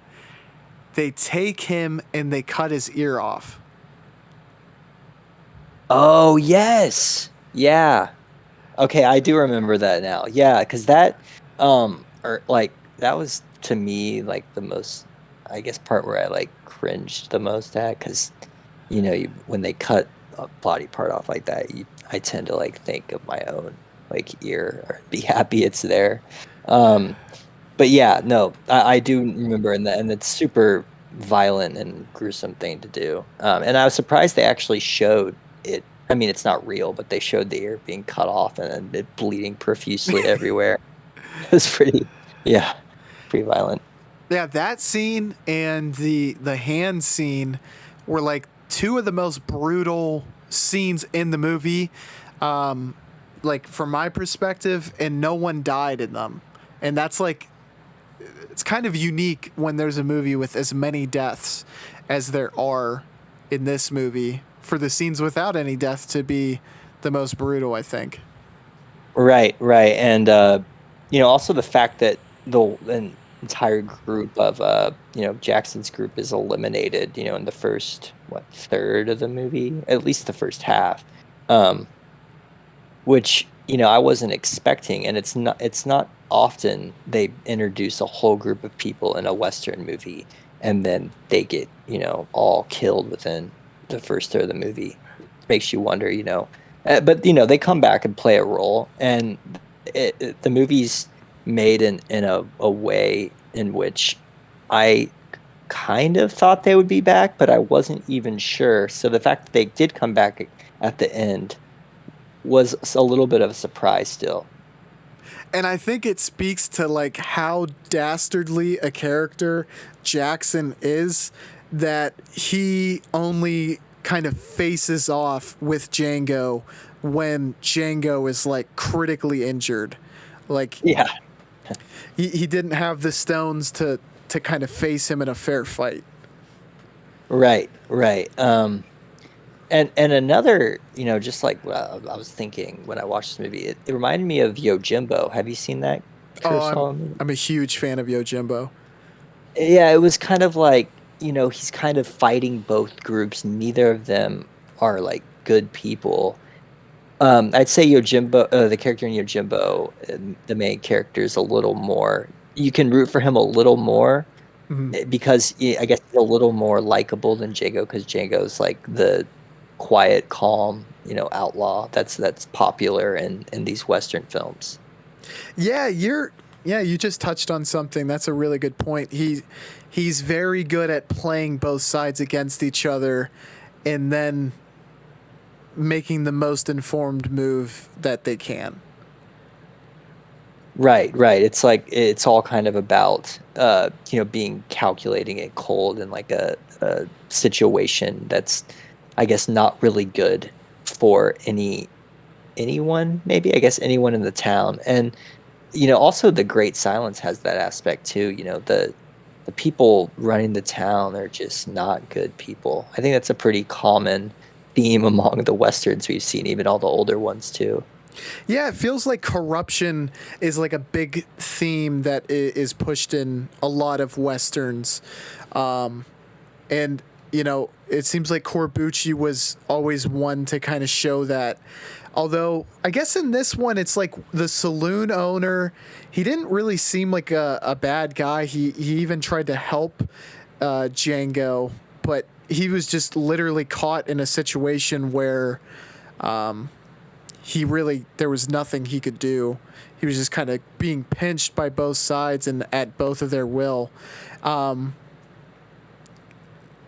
they take him and they cut his ear off. Oh, yes. Yeah. Okay, I do remember that now. Yeah, because or like that was to me like the most, I guess, part where I like cringed the most at, because when they cut a body part off like that, I tend to like think of my own like ear or be happy it's there. Um, but yeah, no, I do remember, and it's super violent and gruesome thing to do. And I was surprised they actually showed it. I mean, it's not real, but they showed the ear being cut off and then it bleeding profusely everywhere. It was pretty, yeah, pretty violent. Yeah, that scene and the hand scene were like two of the most brutal scenes in the movie. Like from my perspective, and no one died in them. And that's like it's kind of unique when there's a movie with as many deaths as there are in this movie for the scenes without any death to be the most brutal, I think. Right, right. And also the fact that an entire group of Jackson's group is eliminated, in the first third of the movie, at least the first half. Um which, I wasn't expecting, and it's not often they introduce a whole group of people in a Western movie and then they get, all killed within the first third of the movie. Makes you wonder, but they come back and play a role, and the movie's made in a way in which I kind of thought they would be back, but I wasn't even sure. So the fact that they did come back at the end was a little bit of a surprise still. And I think it speaks to like how dastardly a character Jackson is, that he only kind of faces off with Django when Django is like critically injured. Like Yeah. he didn't have the stones to kind of face him in a fair fight. Right, right. And another, just like I was thinking when I watched this movie, it reminded me of Yojimbo. Have you seen that Oh, I'm Kurosawa movie? I'm a huge fan of Yojimbo. Yeah, it was kind of like, he's kind of fighting both groups. Neither of them are like good people. I'd say Yojimbo, the character in Yojimbo, the main character, is a little more. You can root for him a little more Mhm. because I guess he's a little more likable than Django because Django's like the quiet, calm, outlaw that's popular in these Western films. Yeah, you just touched on something. That's a really good point. He's very good at playing both sides against each other and then making the most informed move that they can. Right, right. It's like it's all kind of about being calculating and cold in like a situation that's I guess not really good for anyone, maybe I guess anyone in the town. And also the Great Silence has that aspect too. The people running the town are just not good people. I think that's a pretty common theme among the westerns we've seen, even all the older ones too. Yeah, it feels like corruption is like a big theme that is pushed in a lot of westerns, and it seems like Corbucci was always one to kind of show that. Although I guess in this one, it's like the saloon owner. He didn't really seem like a bad guy. He even tried to help Django, but he was just literally caught in a situation where there was nothing he could do. He was just kind of being pinched by both sides and at both of their will. Um,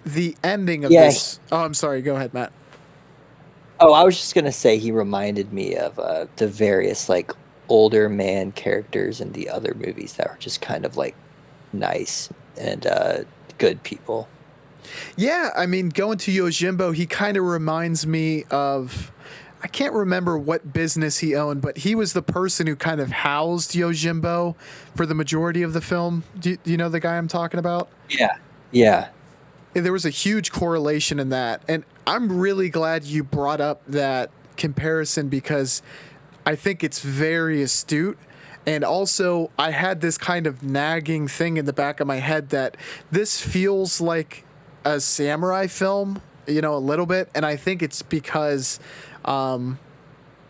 the ending of Yeah. this. Oh, I'm sorry. Go ahead, Matt. Oh, I was just gonna say he reminded me of the various like older man characters in the other movies that were just kind of like nice and good people. Yeah, I mean, going to Yojimbo, he kind of reminds me of. I can't remember what business he owned, but he was the person who kind of housed Yojimbo for the majority of the film. Do you know the guy I'm talking about? Yeah. Yeah. There was a huge correlation in that. And I'm really glad you brought up that comparison because I think it's very astute. And also, I had this kind of nagging thing in the back of my head that this feels like a samurai film, a little bit. And I think it's because one,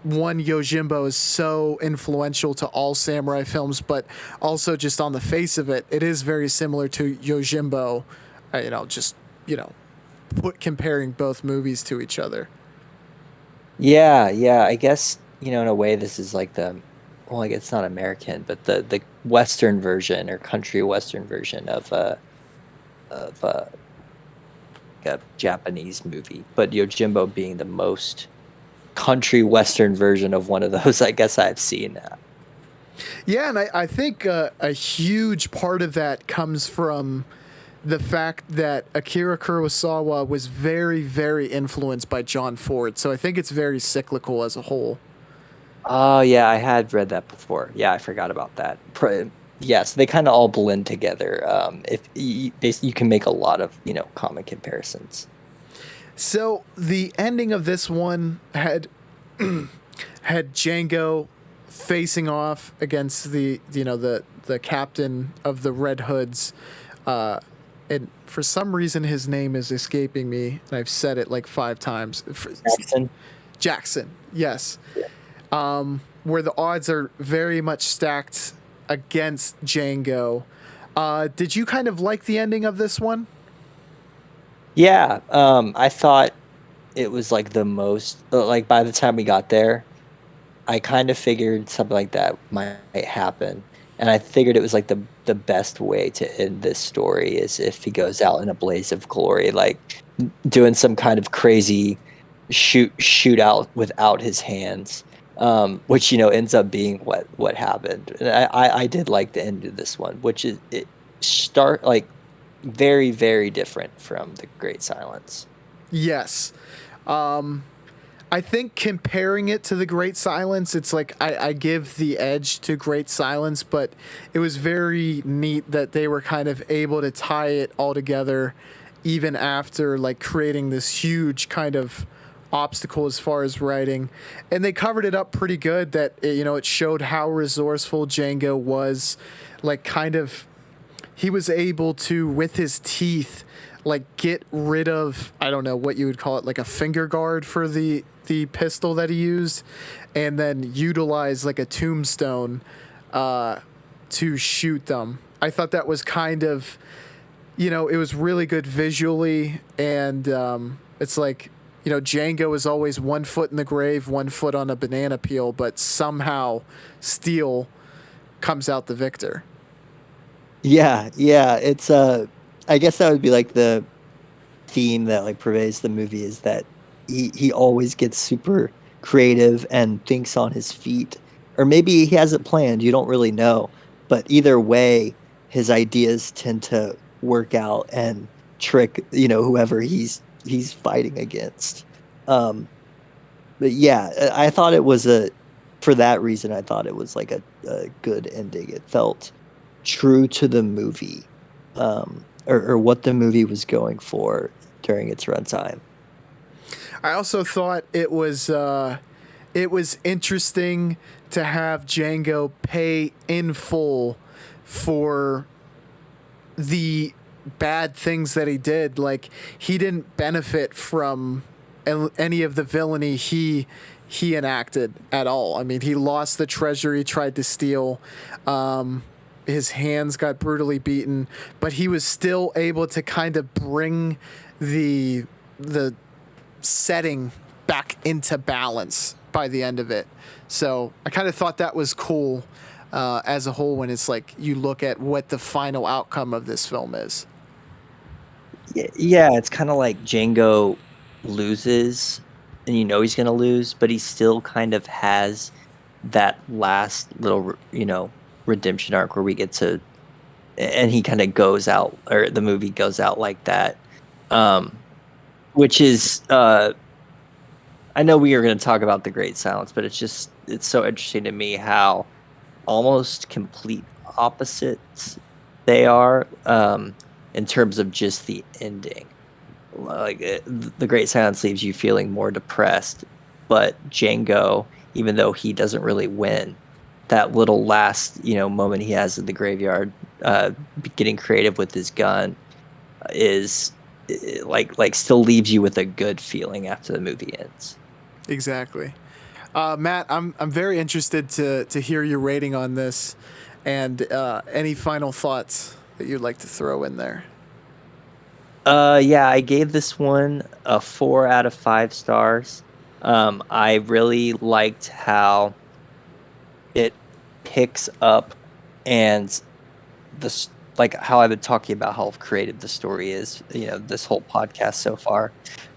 Yojimbo is so influential to all samurai films, but also just on the face of it, it is very similar to Yojimbo. Just you know, comparing both movies to each other. Yeah, yeah. I guess, in a way this is like well, like it's not American, but the Western version or country Western version of a Japanese movie. But Yojimbo being the most country Western version of one of those, I guess I've seen. Yeah, and I think a huge part of that comes from the fact that Akira Kurosawa was very, very influenced by John Ford. So I think it's very cyclical as a whole. Oh yeah, I had read that before. Yeah, I forgot about that. Yes, they kind of all blend together. If you can make a lot of common comparisons. So the ending of this one had Django facing off against the captain of the Red Hoods, and for some reason his name is escaping me. And I've said it like 5 times. Jackson. Jackson, yes. Yeah. Where the odds are very much stacked against Django. Did you kind of like the ending of this one? Yeah, I thought it was like the most like by the time we got there, I kind of figured something like that might happen, and I figured it was like the best way to end this story is if he goes out in a blaze of glory, like doing some kind of crazy shootout without his hands, which ends up being what happened. And I did like the end of this one, which is it start like very very different from the Great Silence. Yes. I think comparing it to the Great Silence, it's like I give the edge to Great Silence, but it was very neat that they were kind of able to tie it all together, even after like creating this huge kind of obstacle as far as writing, and they covered it up pretty good. That it showed how resourceful Django was, like kind of he was able to, with his teeth, like get rid of, I don't know what you would call it, like a finger guard for the pistol that he used, and then utilize like a tombstone to shoot them. I thought that was kind of, it was really good visually, and it's like, Django is always 1 foot in the grave, 1 foot on a banana peel, but somehow Steel comes out the victor. Yeah, yeah. It's I guess that would be like the theme that like pervades the movie, is that he always gets super creative and thinks on his feet. Or maybe he has it planned, you don't really know. But either way, his ideas tend to work out and trick, whoever he's fighting against. Um but yeah, I thought it was for that reason, I thought it was like a good ending. It felt true to the movie, or what the movie was going for during its runtime. I also thought it was interesting to have Django pay in full for the bad things that he did. Like, he didn't benefit from any of the villainy he enacted at all. I mean, he lost the treasure he tried to steal. His hands got brutally beaten, but he was still able to kind of bring the setting back into balance by the end of it. So I kind of thought that was cool as a whole, when it's like you look at what the final outcome of this film is. Yeah, it's kind of like Django loses, and he's going to lose, but he still kind of has that last little, redemption arc where we get to, and he kind of goes out, or the movie goes out like that, which is, I know we are going to talk about The Great Silence, but it's so interesting to me how almost complete opposites they are, in terms of just the ending. Like, The Great Silence leaves you feeling more depressed, but Django, even though he doesn't really win, that little last moment he has in the graveyard, getting creative with his gun, is like still leaves you with a good feeling after the movie ends. Exactly. Matt, I'm very interested to hear your rating on this, and any final thoughts that you'd like to throw in there. Yeah, I gave this one a 4 out of 5 stars. I really liked how it picks up, and like how I've been talking about how creative the story is, this whole podcast so far.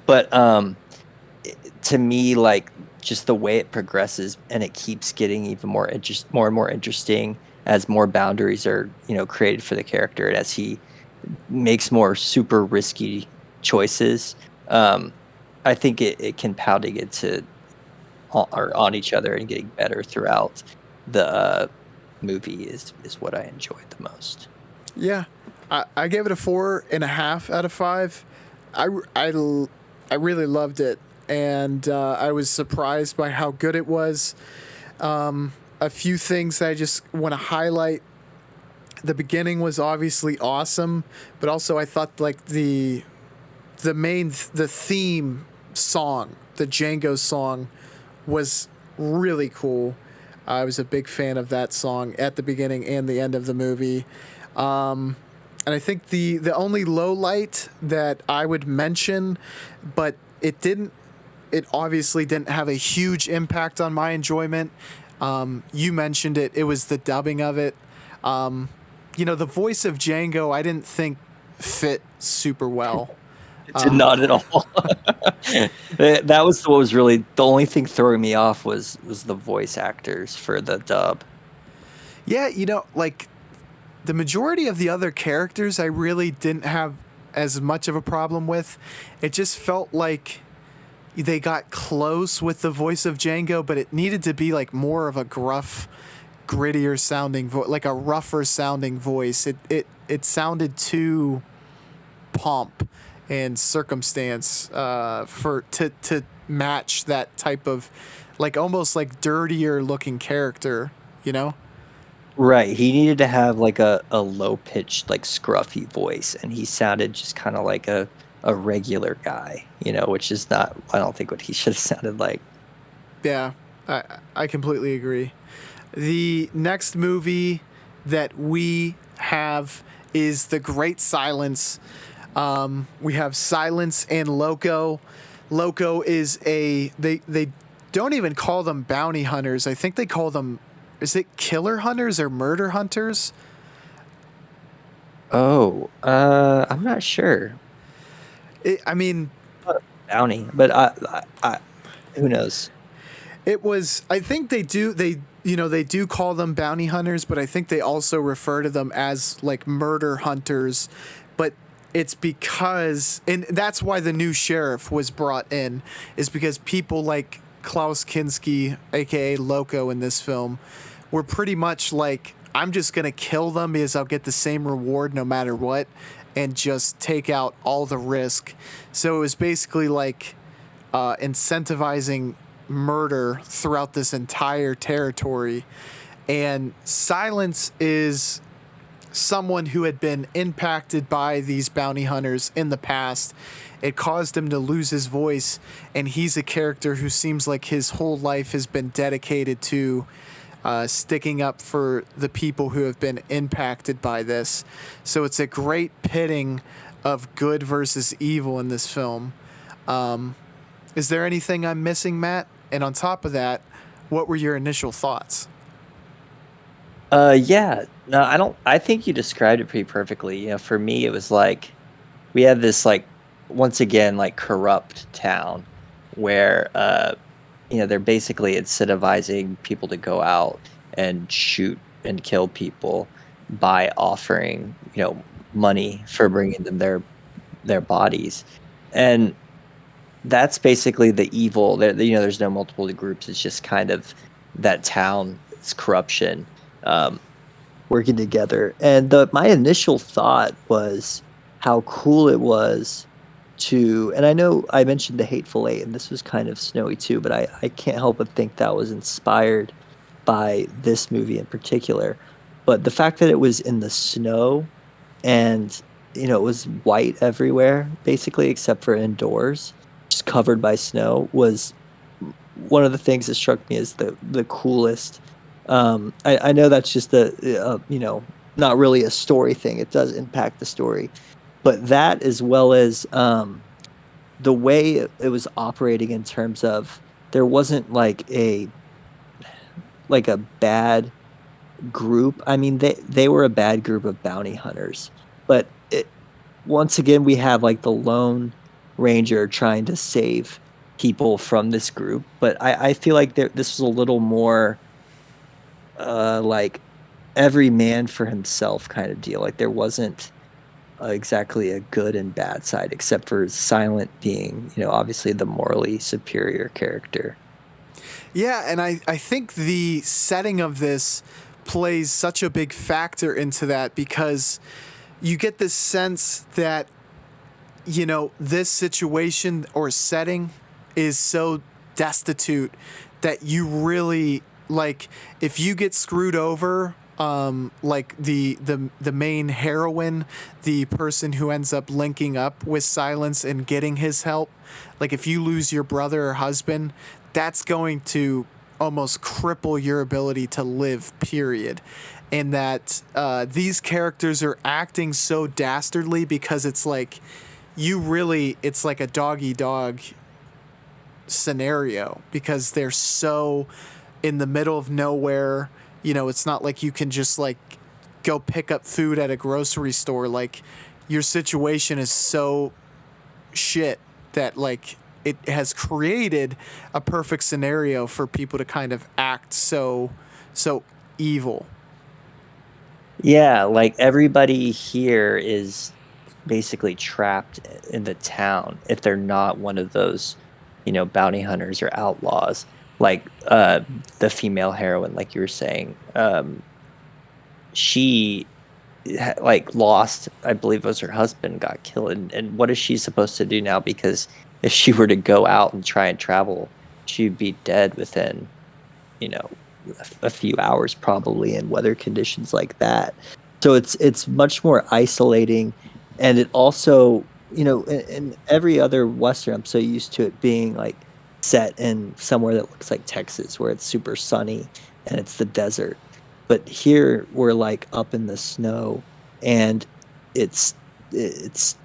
But to me, like, just the way it progresses, and it keeps getting even more and more interesting as more boundaries are, created for the character, and as he makes more super risky choices. I think it compounding into on each other and getting better throughout the movie is what I enjoyed the most. Yeah, I gave it a 4.5 out of 5. I really loved it, and I was surprised by how good it was. A few things that I just want to highlight. The beginning was obviously awesome, but also I thought like the theme song, the Django song, was really cool. I was a big fan of that song at the beginning and the end of the movie. And I think the only low light that I would mention, but it obviously didn't have a huge impact on my enjoyment. You mentioned it. It was the dubbing of it. The voice of Django, I didn't think fit super well. It did not at all. That was what was really the only thing throwing me off was the voice actors for the dub. Yeah, like the majority of the other characters I really didn't have as much of a problem with. It just felt like they got close with the voice of Django, but it needed to be like more of a gruff, grittier sounding voice, like a rougher sounding voice. It sounded too pomp and circumstance to match that type of, like, almost like dirtier looking character, Right, he needed to have, like, a low-pitched, like, scruffy voice, and he sounded just kinda like a regular guy, which is not, I don't think, what he should have sounded like. Yeah, I completely agree. The next movie that we have is The Great Silence. We have Silence and Loco. Loco is they don't even call them bounty hunters. I think they call them, is it killer hunters or murder hunters? Oh, I'm not sure. I mean, Bounty, but I who knows? it was. I think they do call them bounty hunters, but I think they also refer to them as like murder hunters. But it's because, and that's why the new sheriff was brought in, is because people like Klaus Kinski, aka Loco, in this film, were pretty much like, I'm just gonna kill them because I'll get the same reward no matter what, and just take out all the risk. So it was basically like incentivizing murder throughout this entire territory. And Silence is someone who had been impacted by these bounty hunters in the past. It caused him to lose his voice, and he's a character who seems like his whole life has been dedicated to sticking up for the people who have been impacted by this. So it's a great pitting of good versus evil in this film. Is there anything I'm missing, Matt? And on top of that, what were your initial thoughts? Yeah. No, I don't. I think you described it pretty perfectly. For me, it was like we have this, like, once again, like, corrupt town where they're basically incentivizing people to go out and shoot and kill people by offering money for bringing them their bodies, and that's basically the evil. There's no multiple groups. It's just kind of that town. It's corruption working together. And my initial thought was how cool it was to, and I know I mentioned the Hateful Eight, and this was kind of snowy too, but I can't help but think that was inspired by this movie in particular. But the fact that it was in the snow and it was white everywhere, basically, except for indoors, just covered by snow, was one of the things that struck me as the coolest. I know that's just not really a story thing. It does impact the story, but that, as well as the way it was operating in terms of, there wasn't like a bad group. I mean, they were a bad group of bounty hunters, but once again, we have like the lone ranger trying to save people from this group. But I feel like this was a little more like every man for himself kind of deal. Like, there wasn't exactly a good and bad side, except for Silent being, obviously the morally superior character. Yeah, and I think the setting of this plays such a big factor into that, because you get this sense that, this situation or setting is so destitute that you really, like, if you get screwed over, like the main heroine, the person who ends up linking up with Silence and getting his help, like if you lose your brother or husband, that's going to almost cripple your ability to live, period. And that these characters are acting so dastardly because it's like, it's like a doggy dog scenario, because they're so in the middle of nowhere. It's not like you can just like go pick up food at a grocery store. Like, your situation is so shit that, like, it has created a perfect scenario for people to kind of act so evil. Yeah, like, everybody here is basically trapped in the town if they're not one of those, bounty hunters or outlaws. Like, the female heroine, like you were saying, she like lost, I believe it was her husband got killed, and what is she supposed to do now? Because if she were to go out and try and travel, she'd be dead within, a few hours probably in weather conditions like that. So it's much more isolating, and it also, in every other Western, I'm so used to it being like set in somewhere that looks like Texas, where it's super sunny and it's the desert. But here we're like up in the snow, and it's it's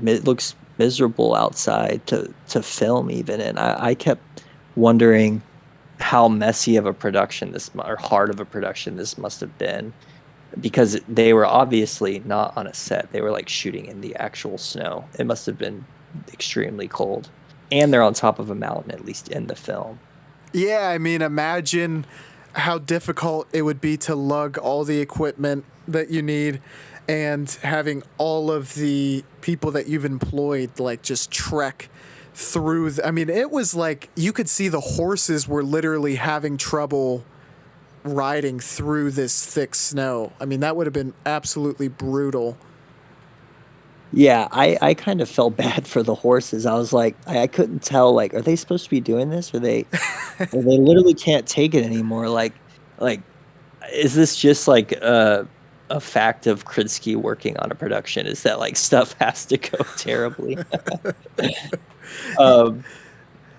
it looks miserable outside to film even, and I kept wondering how messy of a production or hard of a production this must have been, because they were obviously not on a set. They were like shooting in the actual snow. It must have been extremely cold. And they're on top of a mountain, at least in the film. Yeah, I mean, imagine how difficult it would be to lug all the equipment that you need and having all of the people that you've employed like just trek through. I mean, it was like you could see the horses were literally having trouble riding through this thick snow. I mean, that would have been absolutely brutal. Yeah, I kind of felt bad for the horses. I was like, I couldn't tell, like, are they supposed to be doing this? Or they literally can't take it anymore? Like, is this just like a fact of Krinsky working on a production? Is that like stuff has to go terribly? um,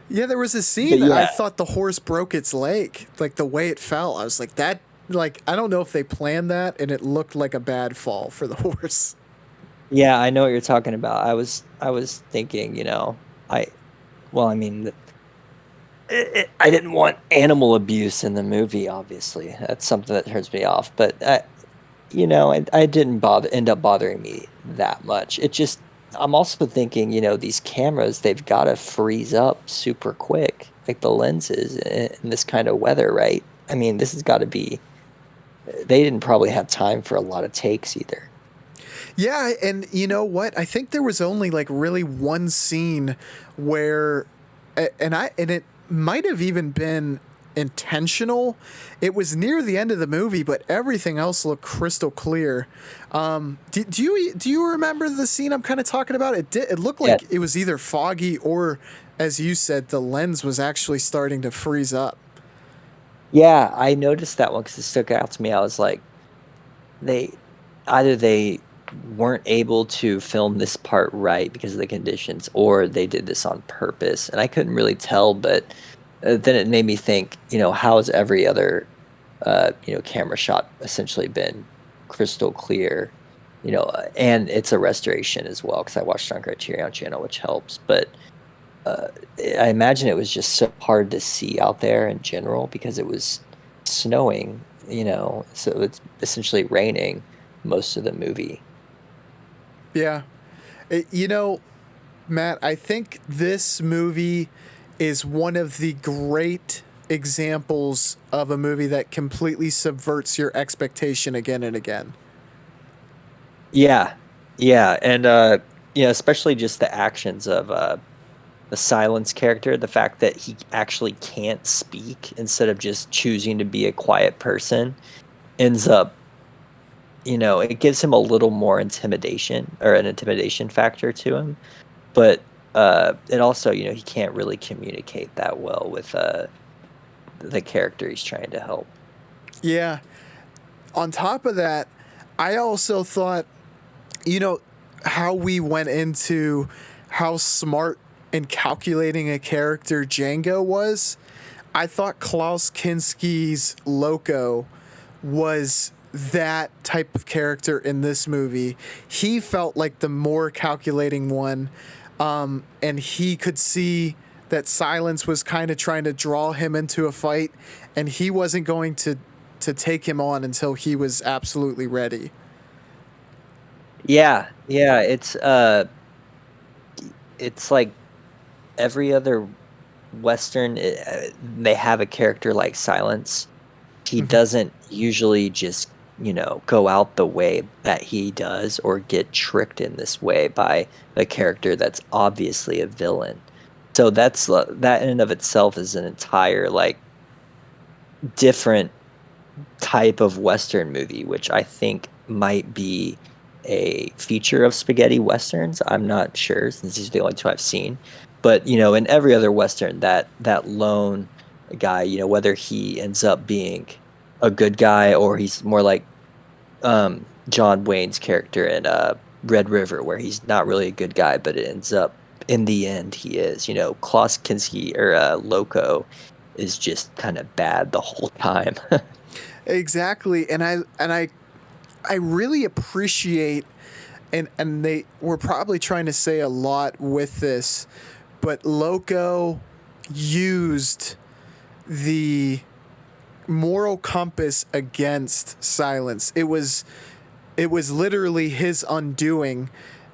Yeah, there was a but scene I yeah, thought the horse broke its leg, like the way it fell. I was like, that, like, I don't know if they planned that and it looked like a bad fall for the horse. yeah, I know what you're talking about. I was thinking, I well, I mean, I didn't want animal abuse in the movie. Obviously, that's something that turns me off. But I didn't end up bothering me that much. It just, I'm also thinking, these cameras, they've got to freeze up super quick, like the lenses in this kind of weather, right? I mean, this has got to be. They didn't probably have time for a lot of takes either. Yeah, and you know what? I think there was only like really one scene where, and it might have even been intentional. It was near the end of the movie, but everything else looked crystal clear. Do you remember the scene I'm kind of talking about? It looked Yeah, like it was either foggy or, as you said, the lens was actually starting to freeze up. yeah, I noticed that one because it stuck out to me. I was like, they either they weren't able to film this part right because of the conditions, or they did this on purpose, and I couldn't really tell. But then it made me think, how has every other camera shot essentially been crystal clear? And it's a restoration as well, because I watched on Criterion Channel, which helps. But uh, I imagine it was just so hard to see out there in general because it was snowing, so it's essentially raining most of the movie. Yeah. You know, Matt, I think this movie is one of the great examples of a movie that completely subverts your expectation again and again. Yeah, yeah, and especially just the actions of the Silence character, the fact that he actually can't speak instead of just choosing to be a quiet person, ends up, it gives him a little more intimidation, or an intimidation factor to him. But it also, he can't really communicate that well with the character he's trying to help. Yeah. On top of that, I also thought, you know, how we went into how smart and calculating a character Django was. I thought Klaus Kinski's Loco was that type of character in this movie. He felt like the more calculating one, and he could see that Silence was kind of trying to draw him into a fight, and he wasn't going to take him on until he was absolutely ready. Yeah, yeah, it's like every other Western, they have a character like Silence. He Mhm. doesn't usually just, go out the way that he does, or get tricked in this way by a character that's obviously a villain. So that in and of itself is an entire, like, different type of Western movie, which I think might be a feature of spaghetti Westerns. I'm not sure, since these are the only two I've seen. But, in every other Western, that lone guy, whether he ends up being a good guy or he's more like John Wayne's character in Red River, where he's not really a good guy, but it ends up in the end he is. Klaus Kinski or Loco is just kind of bad the whole time. Exactly, and I really appreciate, and they were probably trying to say a lot with this, but Loco used the moral compass against Silence. It was literally his undoing.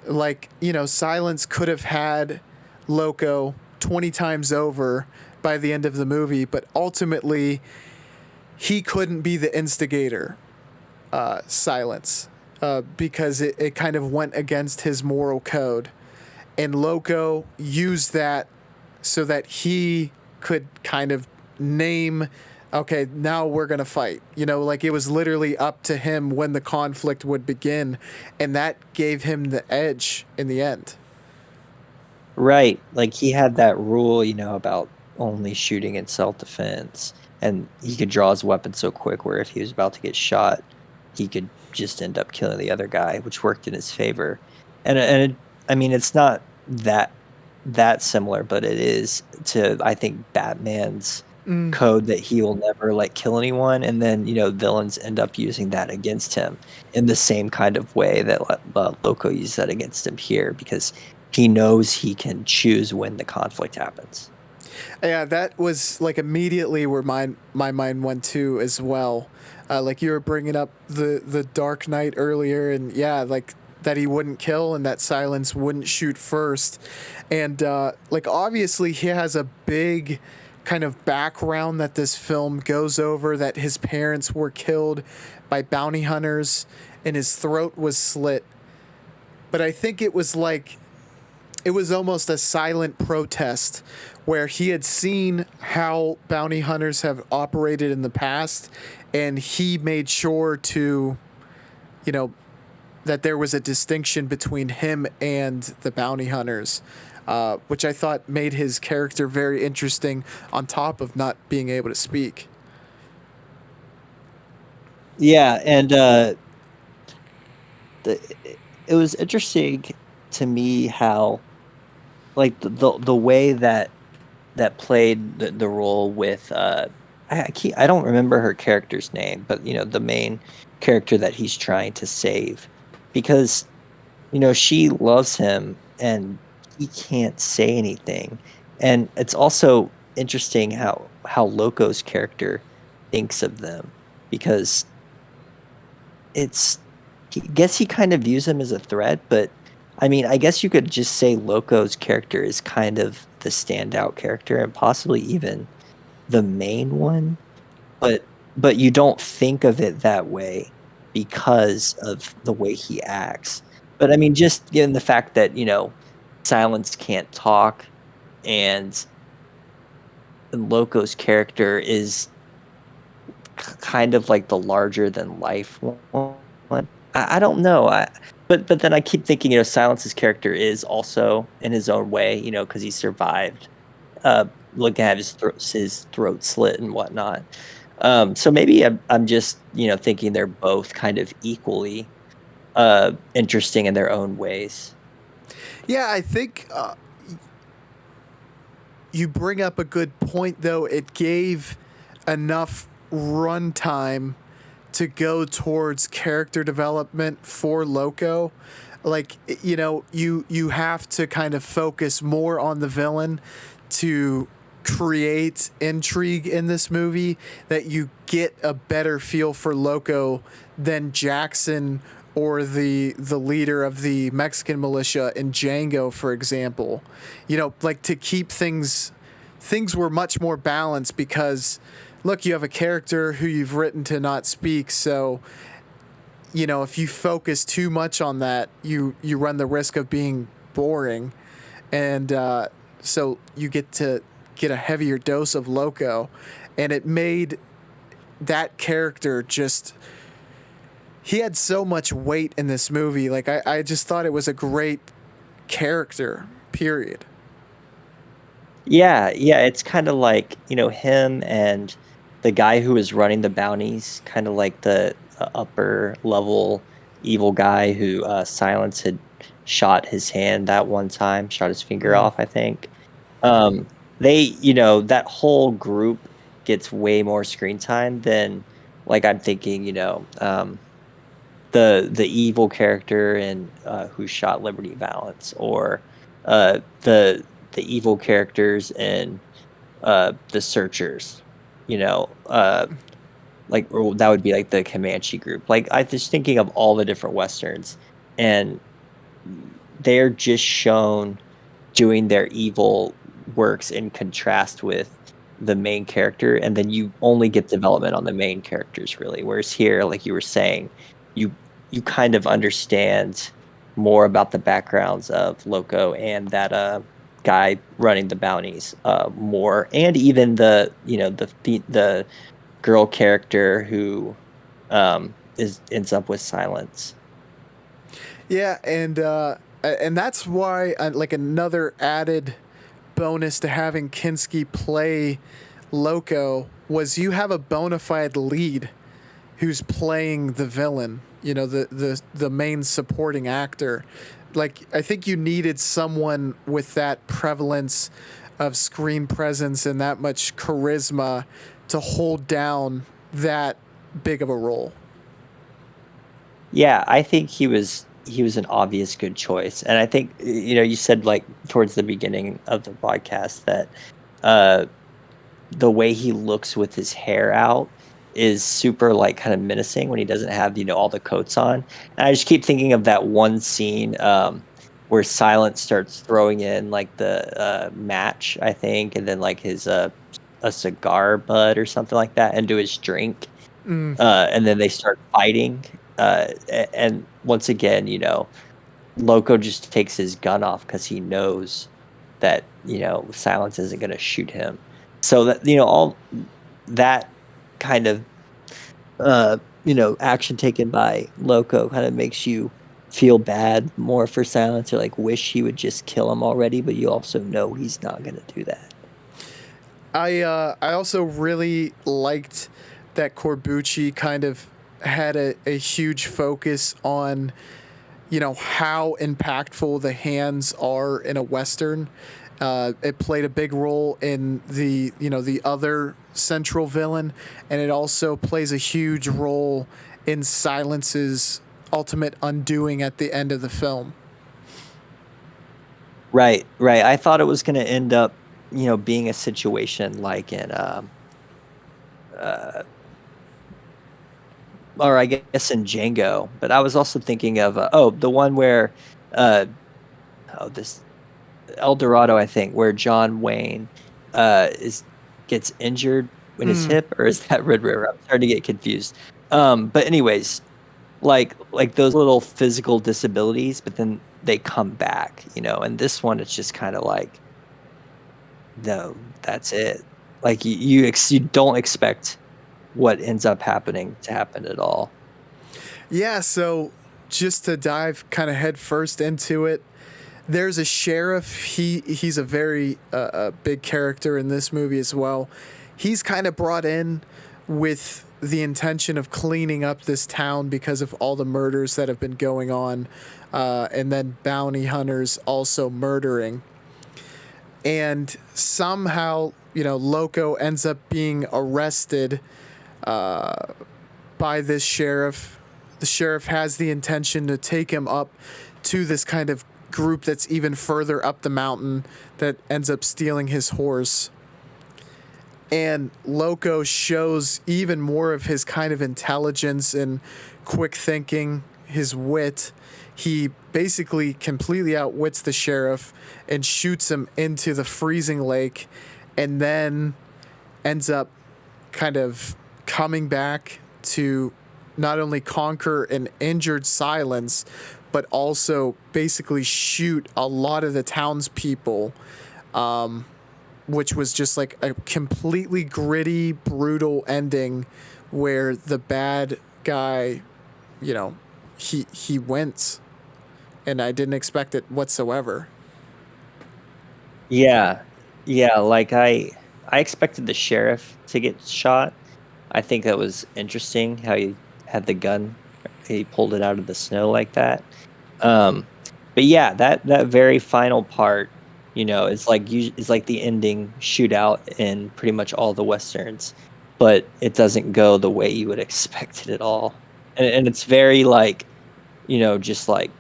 Like, Silence could have had Loco 20 times over by the end of the movie, but ultimately he couldn't be the instigator, Silence, because it kind of went against his moral code. And Loco used that so that he could kind of name, okay, now we're going to fight. Like it was literally up to him when the conflict would begin. And that gave him the edge in the end. Right. Like he had that rule, about only shooting in self-defense. And he could draw his weapon so quick where if he was about to get shot, he could just end up killing the other guy, which worked in his favor. I mean, it's not that similar, but it is to, I think, Batman's code that he will never like kill anyone, and then villains end up using that against him in the same kind of way that Loco used that against him here, because he knows he can choose when the conflict happens. Yeah, that was like immediately where my mind went to as well. Like you were bringing up the Dark Knight earlier, and yeah, like that he wouldn't kill and that Silence wouldn't shoot first, and like obviously he has a big kind of background that this film goes over, that his parents were killed by bounty hunters and his throat was slit. But I think it was almost a silent protest where he had seen how bounty hunters have operated in the past, and he made sure to, that there was a distinction between him and the bounty hunters, which I thought made his character very interesting on top of not being able to speak. Yeah, and it was interesting to me how, like, the way that played the role with I don't remember her character's name, but the main character that he's trying to save, because she loves him and he can't say anything. And it's also interesting how Loco's character thinks of them, because I guess he kind of views him as a threat, but I mean, I guess you could just say Loco's character is kind of the standout character and possibly even the main one, but you don't think of it that way because of the way he acts. But I mean, just given the fact that Silence can't talk, and Loco's character is kind of like the larger than life one. I don't know. But then I keep thinking, Silence's character is also in his own way, because he survived, looking at his throat slit and whatnot. So maybe I'm just thinking they're both kind of equally interesting in their own ways. Yeah, I think you bring up a good point, though. It gave enough runtime to go towards character development for Loco. Like, you have to kind of focus more on the villain to create intrigue in this movie, that you get a better feel for Loco than Jackson or the leader of the Mexican militia in Django, for example. Like to keep things were much more balanced, because look, you have a character who you've written to not speak, so if you focus too much on that, you run the risk of being boring, and so you get a heavier dose of Loco, and it made that character just, he had so much weight in this movie. Like I just thought it was a great character, period. Yeah, yeah, it's kind of like, him and the guy who was running the bounties, kind of like the upper level evil guy who Silence had shot his hand that one time, shot his finger Mm. off, I think. Um, that whole group gets way more screen time than, like, I'm thinking, the evil character in Who Shot Liberty Valance, or the evil characters in the Searchers, like, or that would be like the Comanche group. Like, I was thinking of all the different westerns, and they're just shown doing their evil works in contrast with the main character, and then you only get development on the main characters, really. Whereas here, like you were saying, you you kind of understand more about the backgrounds of Loco and that guy running the bounties more, and even the girl character who is ends up with Silence. Yeah, and that's why like another added bonus to having Kinski play Loco was you have a bona fide lead who's playing the villain, the main supporting actor. Like, I think you needed someone with that prevalence of screen presence and that much charisma to hold down that big of a role. Yeah, I think he was an obvious good choice. And I think, you said, like, towards the beginning of the podcast that uh the way he looks with his hair out is super, like, kind of menacing when he doesn't have, all the coats on. And I just keep thinking of that one scene where Silence starts throwing in, like, the match, I think, and then, like, his a cigar butt or something like that into his drink, Mm. and then they start fighting. And once again, Loco just takes his gun off because he knows that Silence isn't going to shoot him. So that all that kind of action taken by Loco kind of makes you feel bad more for Silence, or like wish he would just kill him already, but you also know he's not going to do that. I also really liked that Corbucci kind of had a huge focus on how impactful the hands are in a western. It played a big role in the other central villain, and it also plays a huge role in Silence's ultimate undoing at the end of the film. Right, right. I thought it was going to end up, being a situation like in uh or I guess in Django, but I was also thinking of the one where uh this El Dorado, I think, where John Wayne is gets injured in his Mm. hip, or is that Red River? I'm starting to get confused. But anyways, like those little physical disabilities, but then they come back, and this one, it's just kind of like, no, that's it. Like, you don't expect what ends up happening to happen at all. Yeah, so just to dive kind of head first into it, there's a sheriff. He's a very big character in this movie as well. He's kind of brought in with the intention of cleaning up this town because of all the murders that have been going on, and then bounty hunters also murdering. And somehow, Loco ends up being arrested by this sheriff. The sheriff has the intention to take him up to this kind of group that's even further up the mountain that ends up stealing his horse. And Loco shows even more of his kind of intelligence and quick thinking, his wit. He basically completely outwits the sheriff and shoots him into the freezing lake, and then ends up kind of coming back to not only conquer an injured Silence, but also basically shoot a lot of the townspeople, which was just like a completely gritty, brutal ending where the bad guy, you know, he wins, and I didn't expect it whatsoever. Yeah. Yeah, like I expected the sheriff to get shot. I think that was interesting how he had the gun. He pulled it out of the snow like that. Um, but yeah, that very final part, is like the ending shootout in pretty much all the westerns, but it doesn't go the way you would expect it at all. And it's very like, just like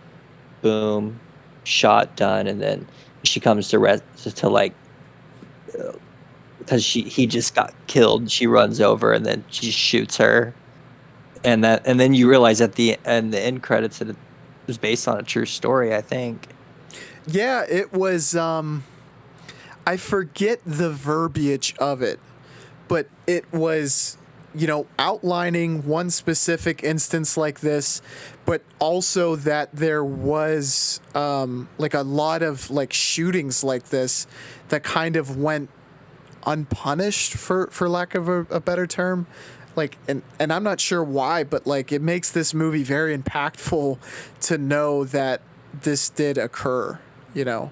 boom, shot done, and then she comes to like because he just got killed. She runs over and then she shoots her, and then you realize at the end credits that it was based on a true story. I think. Yeah, it was. I forget the verbiage of it, but it was, outlining one specific instance like this, but also that there was like a lot of like shootings like this that kind of went unpunished, for lack of a better term. Like, and I'm not sure why, but like it makes this movie very impactful to know that this did occur. You know,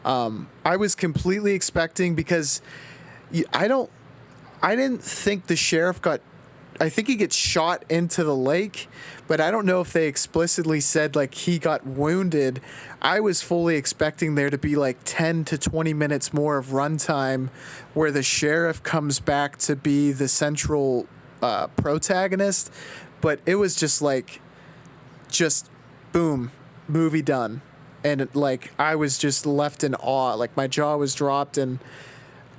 I was completely expecting, because I don't I didn't think the sheriff got. I think he gets shot into the lake, but I don't know if they explicitly said like he got wounded. I was fully expecting there to be like 10 to 20 minutes more of runtime where the sheriff comes back to be the central protagonist, but it was just like, just boom, movie done. And like I was just left in awe. Like my jaw was dropped, and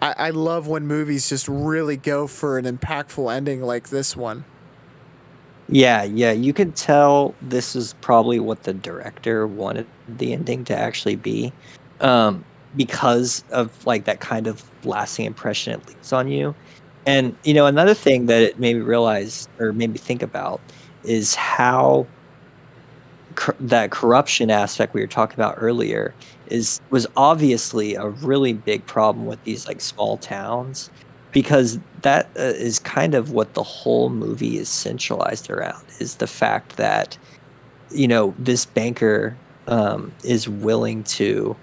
I love when movies just really go for an impactful ending like this one. Yeah, yeah, you could tell this is probably what the director wanted the ending to actually be, because of like that kind of lasting impression it leaves on you. And another thing that it made me realize or made me think about is how that corruption aspect we were talking about earlier was obviously a really big problem with these like small towns, because that is kind of what the whole movie is centralized around, is the fact that this banker is willing to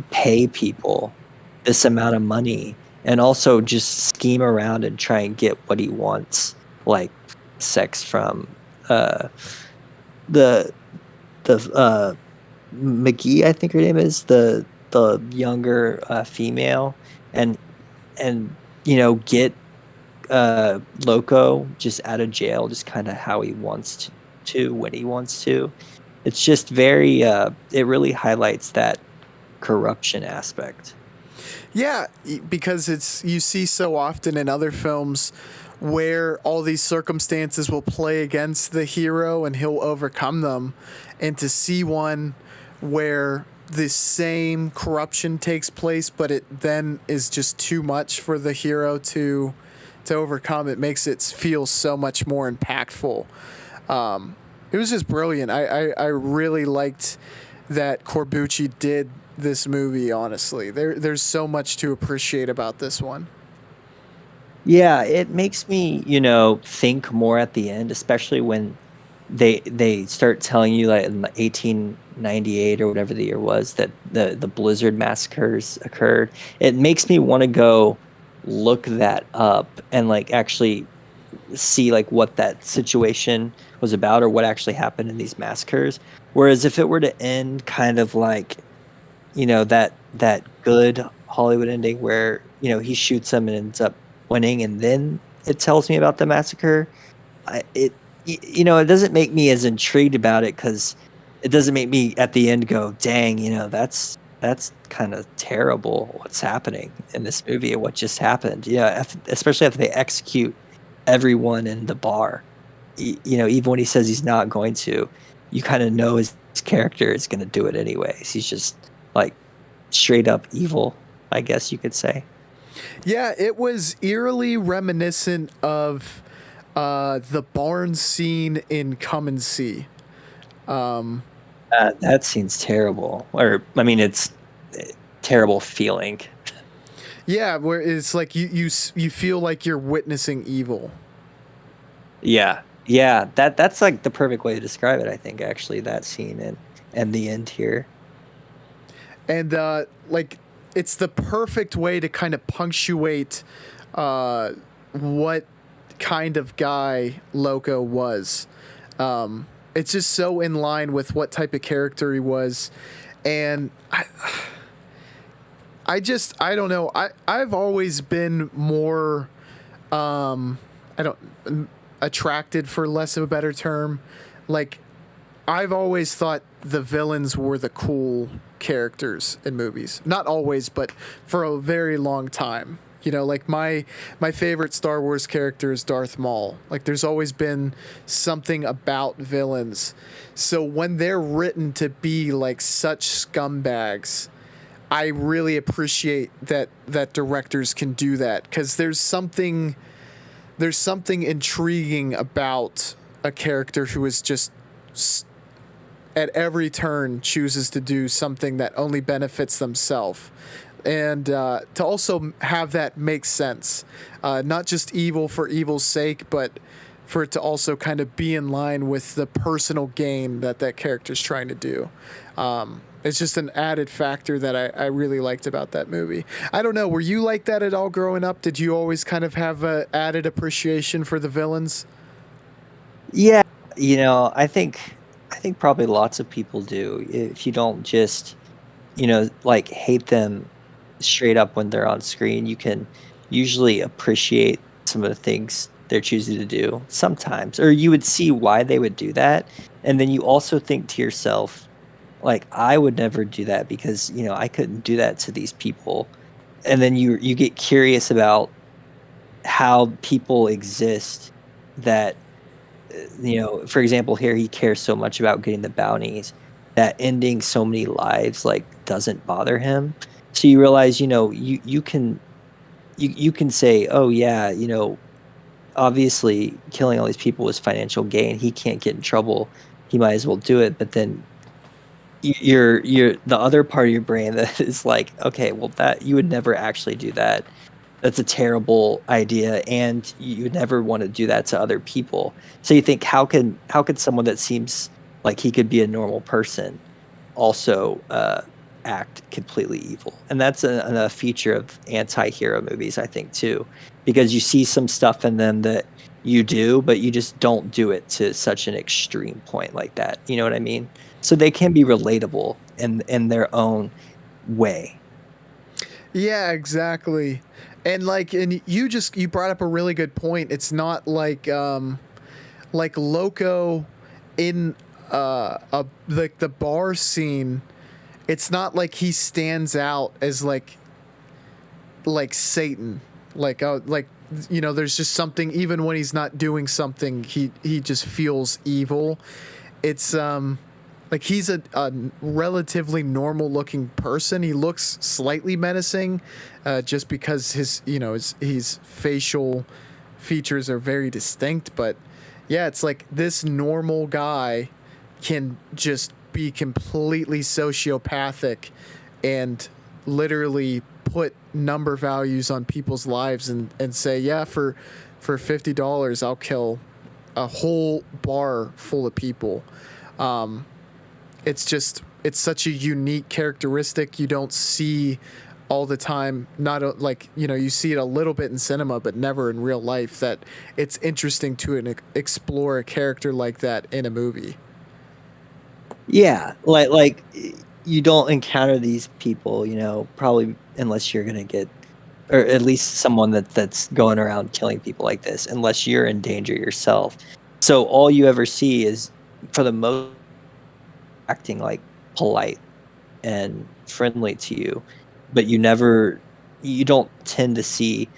pay people this amount of money and also just scheme around and try and get what he wants, like sex from the the McGee, I think her name is, the younger female, and get Loco just out of jail, just kind of how he wants to when he wants to. It's just very it really highlights that corruption aspect. Yeah, because it's, you see so often in other films where all these circumstances will play against the hero and he'll overcome them, and to see one where the same corruption takes place but it then is just too much for the hero to overcome, it makes it feel so much more impactful. It was just brilliant. I really liked that Corbucci did this movie. Honestly, there's so much to appreciate about this one. Yeah, it makes me, think more at the end, especially when they start telling you like in 1898 or whatever the year was that the blizzard massacres occurred. It makes me want to go look that up and like actually see like what that situation was about or what actually happened in these massacres. Whereas if it were to end kind of like, that good Hollywood ending where, he shoots him and ends up winning and then it tells me about the massacre, it doesn't make me as intrigued about it, because it doesn't make me at the end go, dang, that's kind of terrible what's happening in this movie and what just happened. Yeah, especially after they execute everyone in the bar. Even when he says he's not going to, you kind of know his character is going to do it anyways. He's just like straight up evil, I guess you could say. Yeah, it was eerily reminiscent of the barn scene in Come and See. That seems terrible. Or, I mean, it's terrible feeling. Yeah, where it's like you feel like you're witnessing evil. Yeah. Yeah, that's like the perfect way to describe it, I think, actually, that scene and the end here. And like it's the perfect way to kind of punctuate what kind of guy Loco was. It's just so in line with what type of character he was, and I don't know. I've always been more I don't attracted, for less of a better term. Like, I've always thought the villains were the cool characters in movies. Not always, but for a very long time. You know, like my favorite Star Wars character is Darth Maul. Like, there's always been something about villains. So when they're written to be like such scumbags, I really appreciate that directors can do that, because there's something intriguing about a character who is just at every turn chooses to do something that only benefits themselves. And to also have that make sense, not just evil for evil's sake, but for it to also kind of be in line with the personal gain that character's trying to do. It's just an added factor that I really liked about that movie. I don't know, were you like that at all growing up? Did you always kind of have a added appreciation for the villains? Yeah, I think probably lots of people do. If you don't just, like hate them straight up when they're on screen, you can usually appreciate some of the things they're choosing to do sometimes, or you would see why they would do that. And then you also think to yourself, like, I would never do that because, I couldn't do that to these people. And then you get curious about how people exist that, for example, here he cares so much about getting the bounties that ending so many lives like doesn't bother him. So you realize, you can say, oh yeah, obviously killing all these people was financial gain. He can't get in trouble. He might as well do it. But then you're the other part of your brain that is like, okay, well, that you would never actually do that. That's a terrible idea, and you would never want to do that to other people. So you think, how could someone that seems like he could be a normal person also act completely evil? And that's a feature of anti-hero movies, I think, too, because you see some stuff in them that you do, but you just don't do it to such an extreme point like that. You know what I mean? So they can be relatable in their own way. Yeah, exactly. And you brought up a really good point. It's not like Loco in like the bar scene. It's not like he stands out as like Satan. Like, there's just something, even when he's not doing something, he just feels evil. It's like he's a relatively normal looking person. He looks slightly menacing, just because his facial features are very distinct. But yeah, it's like this normal guy can just be completely sociopathic and literally put number values on people's lives and say, yeah, for $50 I'll kill a whole bar full of people. It's such a unique characteristic you don't see all the time. Not like, you see it a little bit in cinema, but never in real life. That it's interesting to explore a character like that in a movie. Yeah, like you don't encounter these people, probably unless you're gonna get, or at least someone that's going around killing people like this, unless you're in danger yourself. So all you ever see is, for the most, acting like polite and friendly to you, but you don't tend to see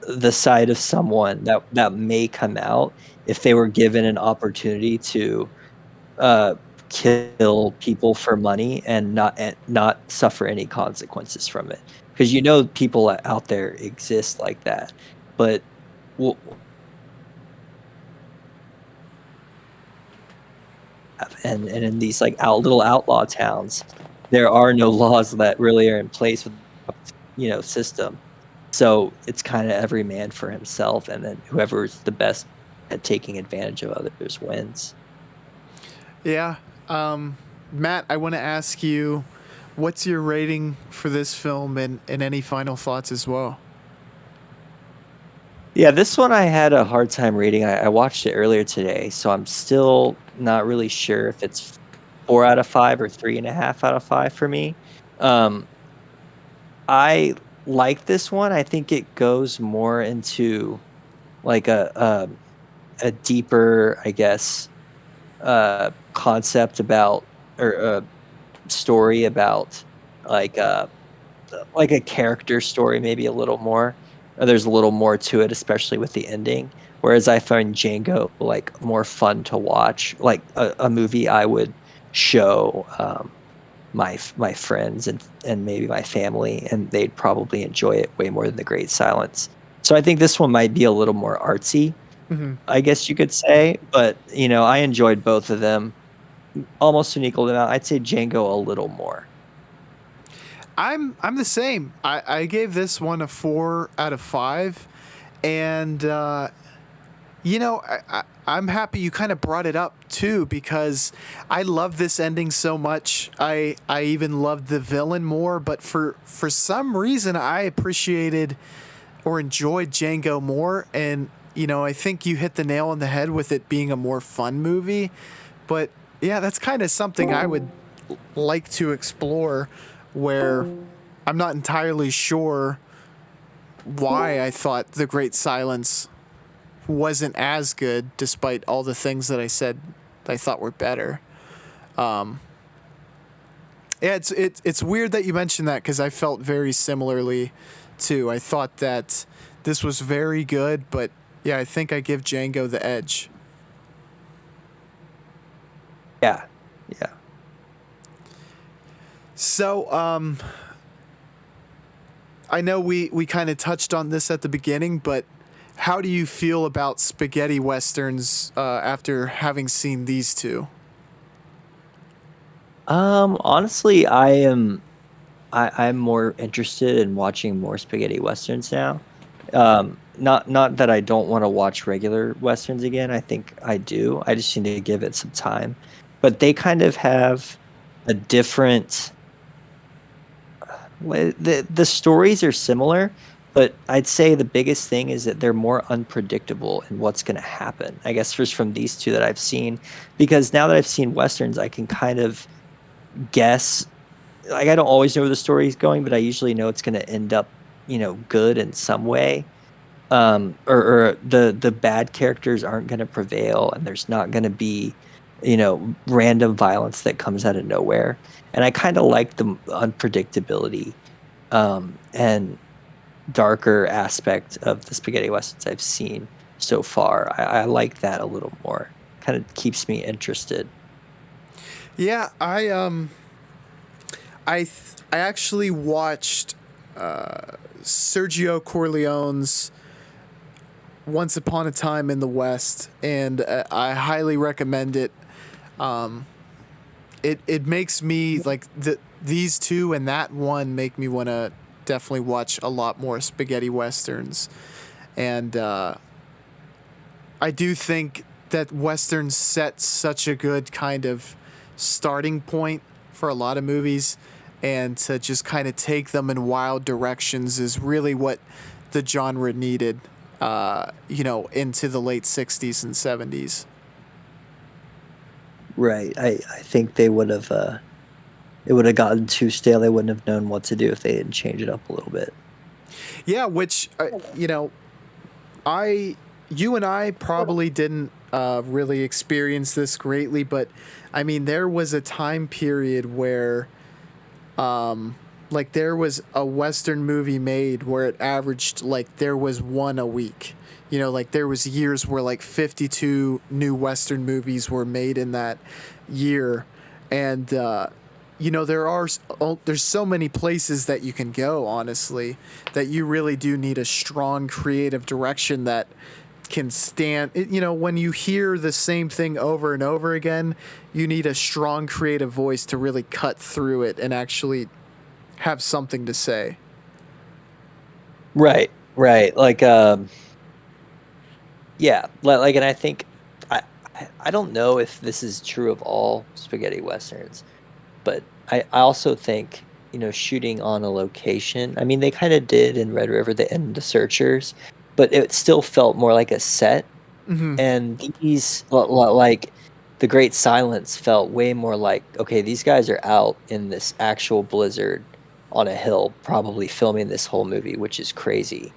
the side of someone that may come out if they were given an opportunity to uh, kill people for money and not suffer any consequences from it. Because people out there exist like that, but well, and in these like little outlaw towns, there are no laws that really are in place with system. So it's kind of every man for himself, and then whoever's the best at taking advantage of others wins. Yeah. Matt, I want to ask you, what's your rating for this film, and any final thoughts as well? Yeah, this one I had a hard time reading. I watched it earlier today, so I'm still not really sure if it's 4 out of 5 or 3.5 out of 5 for me. Um, I like this one. I think it goes more into like a deeper, I guess, concept about or a story about like like a character story, maybe a little more. There's a little more to it, especially with the ending. Whereas I find Django like more fun to watch, like a movie I would show my friends and maybe my family, and they'd probably enjoy it way more than The Great Silence. So I think this one might be a little more artsy, Hmm. I guess you could say. But I enjoyed both of them almost an equal amount. I'd say Django a little more. I'm the same. I gave this one a 4 out of 5, and I'm happy you kind of brought it up too, because I love this ending so much. I even loved the villain more, but for some reason I appreciated or enjoyed Django more, and I think you hit the nail on the head with it being a more fun movie. But yeah, that's kind of something I would like to explore, where I'm not entirely sure why I thought The Great Silence wasn't as good, despite all the things that I said I thought were better. Yeah, it's weird that you mentioned that, because I felt very similarly too. I thought that this was very good, but yeah, I think I give Django the edge. Yeah, yeah. So, I know we kind of touched on this at the beginning, but how do you feel about spaghetti westerns after having seen these two? Honestly, I'm more interested in watching more spaghetti westerns now. Not that I don't want to watch regular westerns again. I think I do. I just need to give it some time. But they kind of have a different the stories are similar, but I'd say the biggest thing is that they're more unpredictable in what's going to happen. I guess just from these two that I've seen, because now that I've seen westerns, I can kind of guess. Like I don't always know where the story is going, but I usually know it's going to end up, good in some way. Or the bad characters aren't going to prevail, and there's not going to be, random violence that comes out of nowhere. And I kind of like the unpredictability, and darker aspect of the spaghetti westerns I've seen so far. I like that a little more. Kind of keeps me interested. Yeah, I actually watched Sergio Corleone's Once Upon a Time in the West, and I highly recommend it. It makes me like these two and that one make me want to definitely watch a lot more spaghetti westerns, and I do think that westerns set such a good kind of starting point for a lot of movies, and to just kind of take them in wild directions is really what the genre needed, into the late 60s and 70s. Right. I think they would have it would have gotten too stale. They wouldn't have known what to do if they didn't change it up a little bit. Yeah, which, you and I probably didn't really experience this greatly, but I mean, there was a time period where, like, there was a Western movie made where it averaged, like, there was one a week. Like, there was years where, like, 52 new Western movies were made in that year. And, there's so many places that you can go, honestly, that you really do need a strong creative direction that can stand. When you hear the same thing over and over again, you need a strong creative voice to really cut through it and actually have something to say. Right. Right. Like yeah, and I think I don't know if this is true of all spaghetti westerns, but I also think shooting on a location. I mean, they kind of did in Red River, the Searchers, but it still felt more like a set. Hmm. And these, like, The Great Silence felt way more like, okay, these guys are out in this actual blizzard on a hill, probably filming this whole movie, which is crazy.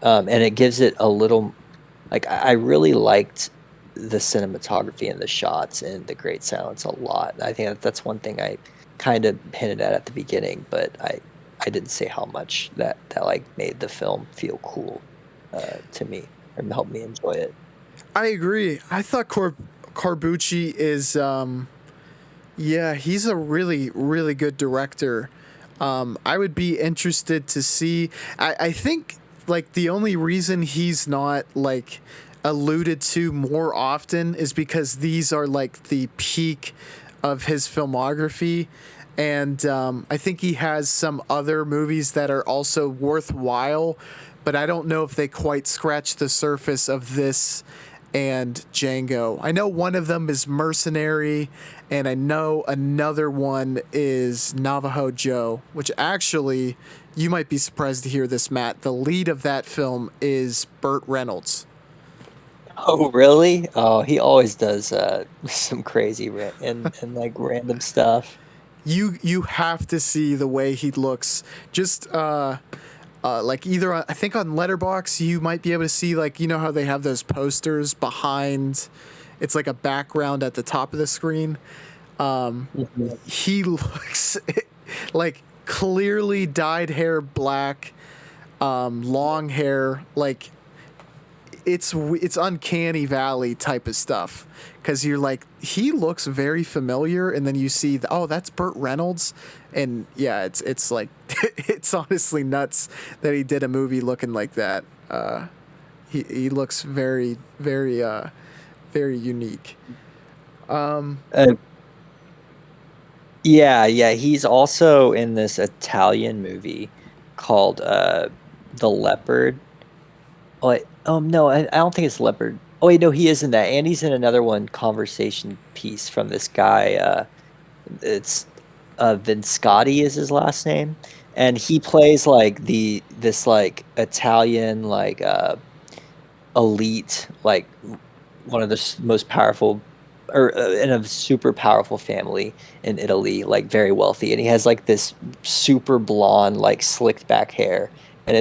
And it gives it a little, like, I really liked the cinematography and the shots in The Great Silence a lot. I think that's one thing I kind of hinted at the beginning, but I didn't say how much that like made the film feel cool to me and helped me enjoy it. I agree. I thought Corbucci is, yeah, he's a really, really good director. I would be interested to see. I think like the only reason he's not like alluded to more often is because these are like the peak of his filmography. And I think he has some other movies that are also worthwhile, but I don't know if they quite scratch the surface of this and Django. I know one of them is Mercenary, and I know another one is Navajo Joe, which actually, you might be surprised to hear this, Matt. The lead of that film is Burt Reynolds. Oh, really? Oh, he always does some crazy and like random stuff. You have to see the way he looks. Just like either I think on Letterbox you might be able to see, like, you know how they have those posters behind. It's like a background at the top of the screen. Mhm. He looks like clearly dyed hair black, long hair, like it's uncanny valley type of stuff, because you're like, he looks very familiar, and then you see oh, that's Burt Reynolds. And yeah, it's like it's honestly nuts that he did a movie looking like that. He looks very, very very unique. Uh, yeah, he's also in this Italian movie called The Leopard. Oh, no, I don't think it's Leopard. Oh wait, no, he is in that, and he's in another one, Conversation Piece, from this guy. It's Vinscotti is his last name, and he plays like this like Italian like elite, like one of the most powerful, or in a super powerful family in Italy, like very wealthy, and he has like this super blonde, like slicked back hair, and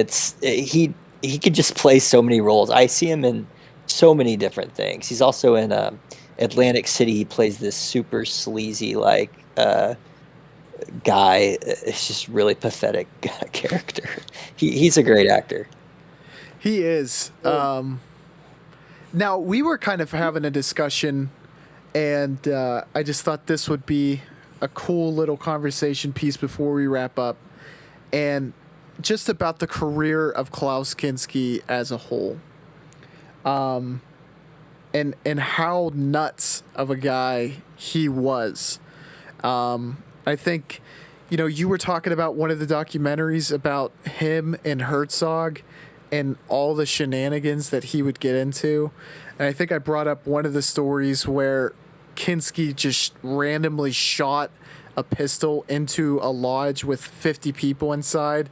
he could just play so many roles. I see him in so many different things. He's also in Atlantic City. He plays this super sleazy like guy. It's just really pathetic character. He's a great actor. He is. Now we were kind of having a discussion, and I just thought this would be a cool little conversation piece before we wrap up, and just about the career of Klaus Kinski as a whole, and how nuts of a guy he was. I think, you were talking about one of the documentaries about him and Herzog and all the shenanigans that he would get into. And I think I brought up one of the stories where Kinski just randomly shot a pistol into a lodge with 50 people inside,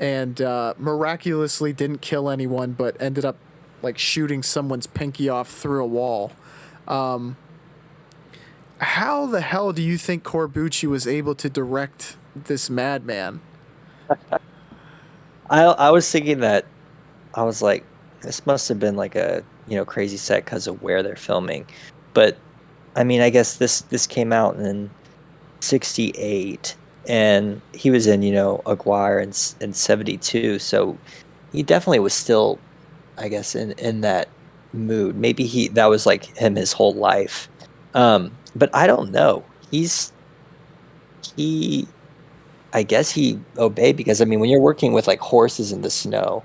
and miraculously didn't kill anyone, but ended up like shooting someone's pinky off through a wall. How the hell do you think Corbucci was able to direct this madman? I was thinking that, I was like, this must have been like a crazy set because of where they're filming. But I mean, I guess this came out in '68, and he was in Aguirre in '72, so he definitely was still, I guess, in that mood. Maybe that was like him his whole life. But I don't know. He I guess he obeyed, because I mean, when you're working with like horses in the snow,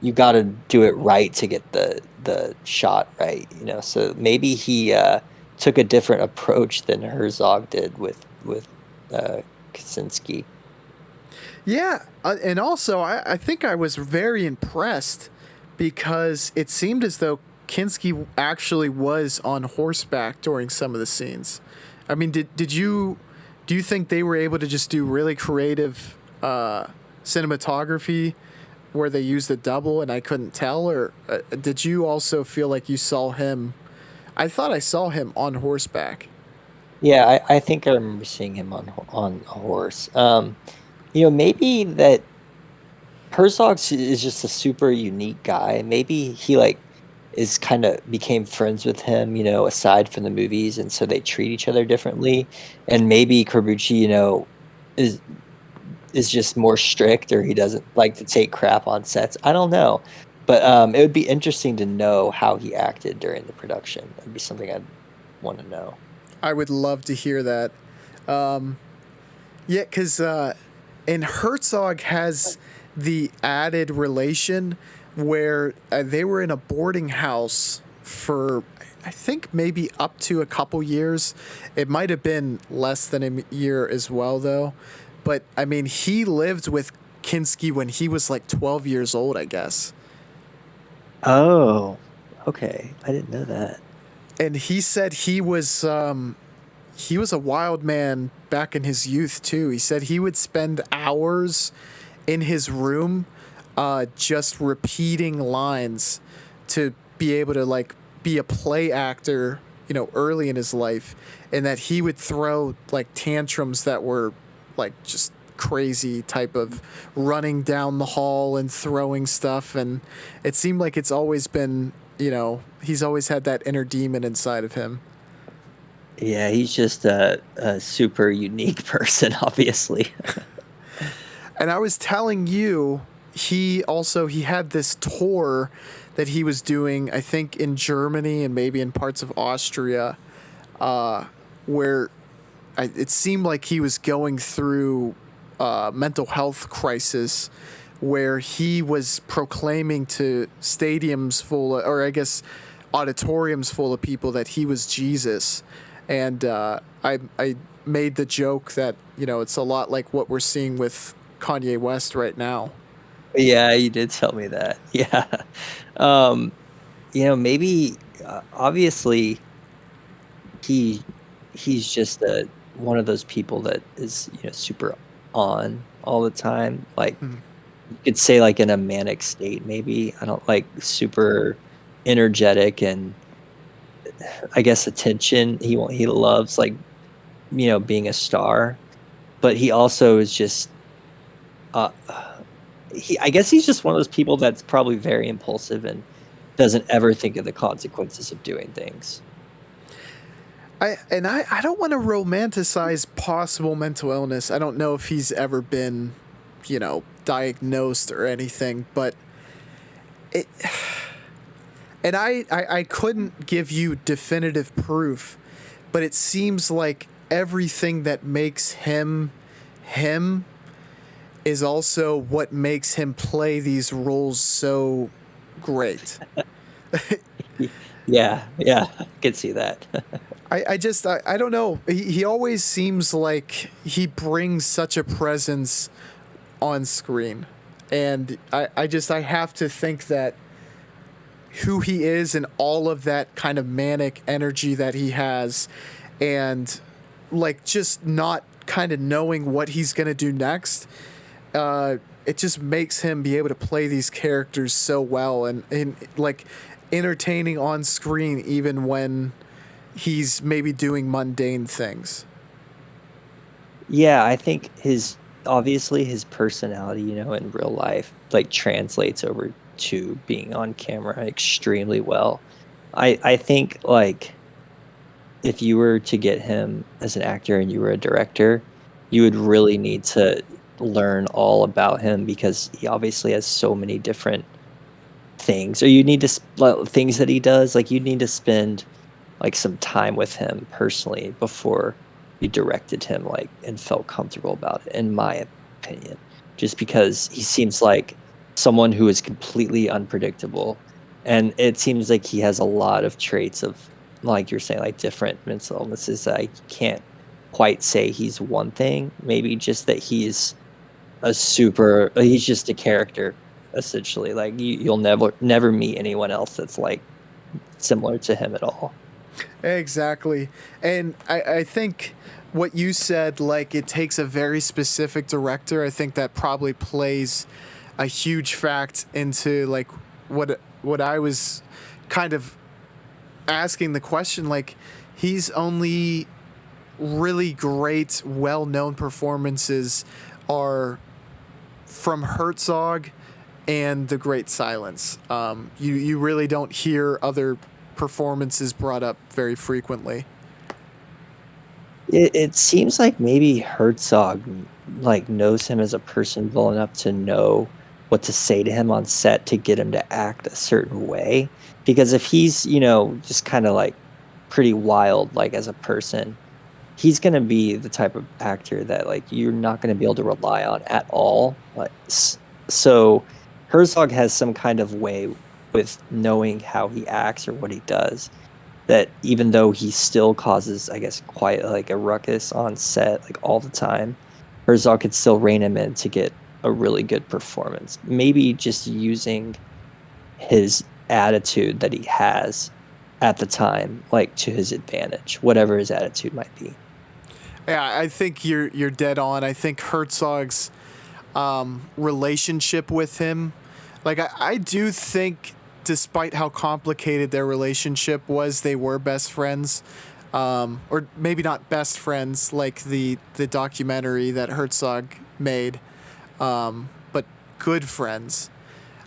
you got to do it right to get the shot right, So maybe he took a different approach than Herzog did with uh, Kaczynski. Yeah, and also I think I was very impressed because it seemed as though Kinski actually was on horseback during some of the scenes. I mean, did you do you think they were able to just do really creative cinematography where they used a double and I couldn't tell, or did you also feel like you saw him? I thought I saw him on horseback. Yeah, I think I remember seeing him on a horse. Maybe that Herzog is just a super unique guy. Maybe he like is kind of became friends with him, aside from the movies, and so they treat each other differently. And maybe Corbucci, is is just more strict, or he doesn't like to take crap on sets. I don't know, but it would be interesting to know how he acted during the production. That'd be something I'd want to know. I would love to hear that. Yeah, because and Herzog has the added relation where they were in a boarding house for, I think, maybe up to a couple years. It might have been less than a year as well, though. But I mean, he lived with Kinski when he was like 12 years old, I guess. Oh, okay. I didn't know that. And he said he was a wild man back in his youth too. He said he would spend hours in his room just repeating lines to be able to like be a play actor, early in his life, and that he would throw like tantrums that were like just crazy, type of running down the hall and throwing stuff. And it seemed like it's always been, he's always had that inner demon inside of him. Yeah, he's just a super unique person, obviously. And I was telling you, he had this tour that he was doing, I think in Germany and maybe in parts of Austria, where it seemed like he was going through mental health crisis, where he was proclaiming to stadiums full of, or I guess auditoriums full of people, that he was Jesus. And I made the joke that it's a lot like what we're seeing with Kanye West right now. Yeah, you did tell me that. Yeah. Um, maybe obviously he he's just one of those people that is, super on all the time. Like Mm. you could say like in a manic state, maybe. I don't like super energetic and I guess attention. He loves like, being a star, but he also is just uh I guess he's just one of those people that's probably very impulsive and doesn't ever think of the consequences of doing things. I don't want to romanticize possible mental illness. I don't know if he's ever been, diagnosed or anything, but it and I couldn't give you definitive proof, but it seems like everything that makes him him is also what makes him play these roles so great. Yeah, yeah, I could see that. I don't know. He always seems like he brings such a presence on screen. And I have to think that who he is and all of that kind of manic energy that he has, and like just not kind of knowing what he's going to do next, it just makes him be able to play these characters so well, and like entertaining on screen even when he's maybe doing mundane things. Yeah, I think obviously his personality, in real life, like translates over to being on camera extremely well. I think like if you were to get him as an actor and you were a director, you would really need to learn all about him because he obviously has so many different things. Or you need to things that he does, like you need to spend like some time with him personally before you directed him like and felt comfortable about it, in my opinion. Just because he seems like someone who is completely unpredictable, and it seems like he has a lot of traits of, like you're saying, like different mental illnesses that I can't quite say he's one thing. Maybe just that he's just a character essentially. Like you'll never meet anyone else that's like similar to him at all. Exactly. And I think what you said, like it takes a very specific director. I think that probably plays a huge fact into like what I was kind of asking the question. Like he's only really great, well-known performances are from Herzog and The Great Silence. You really don't hear other performances brought up very frequently. It seems like maybe Herzog like knows him as a person well enough to know what to say to him on set to get him to act a certain way. Because if he's, just kind of like pretty wild, like as a person, he's going to be the type of actor that like you're not going to be able to rely on at all. So Herzog has some kind of way with knowing how he acts or what he does, that even though he still causes, I guess, quite like a ruckus on set, like all the time, Herzog could still rein him in to get a really good performance. Maybe just using his attitude that he has at the time, like to his advantage, whatever his attitude might be. Yeah, I think you're dead on. I think Herzog's relationship with him, like I do think, despite how complicated their relationship was, they were best friends, or maybe not best friends like the documentary that Herzog made, but good friends.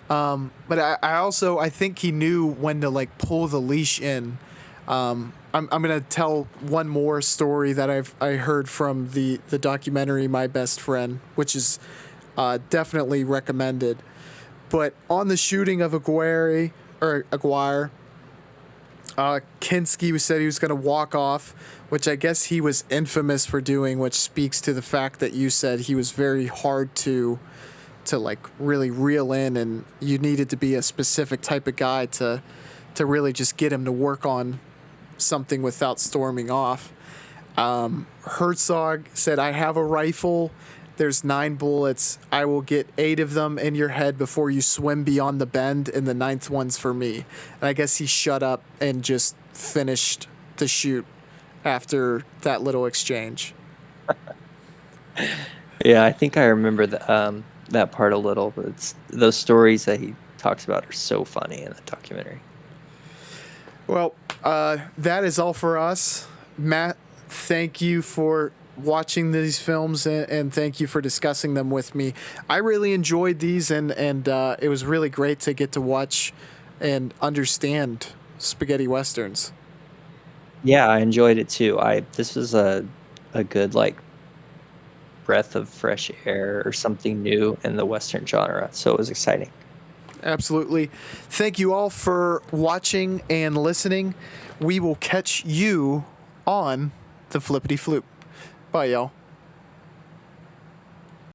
But I think he knew when to like pull the leash in. I'm gonna tell one more story that I heard from the documentary My Best Friend, which is definitely recommended. But on the shooting of Aguirre, Kinski said he was going to walk off, which I guess he was infamous for doing, which speaks to the fact that you said he was very hard to like really reel in, and you needed to be a specific type of guy to really just get him to work on something without storming off. Herzog said, "I have a rifle. There's 9 bullets. I will get 8 of them in your head before you swim beyond the bend, and the 9th one's for me." And I guess he shut up and just finished the shoot after that little exchange. Yeah, I think I remember that part a little, but those stories that he talks about are so funny in the documentary. Well, that is all for us. Matt, thank you for watching these films, and thank you for discussing them with me. I really enjoyed these, and it was really great to get to watch and understand spaghetti westerns. Yeah, I enjoyed it too. This was a good like breath of fresh air or something new in the Western genre, so it was exciting. Absolutely. Thank you all for watching and listening. We will catch you on the Flippity Floop. Bye, y'all.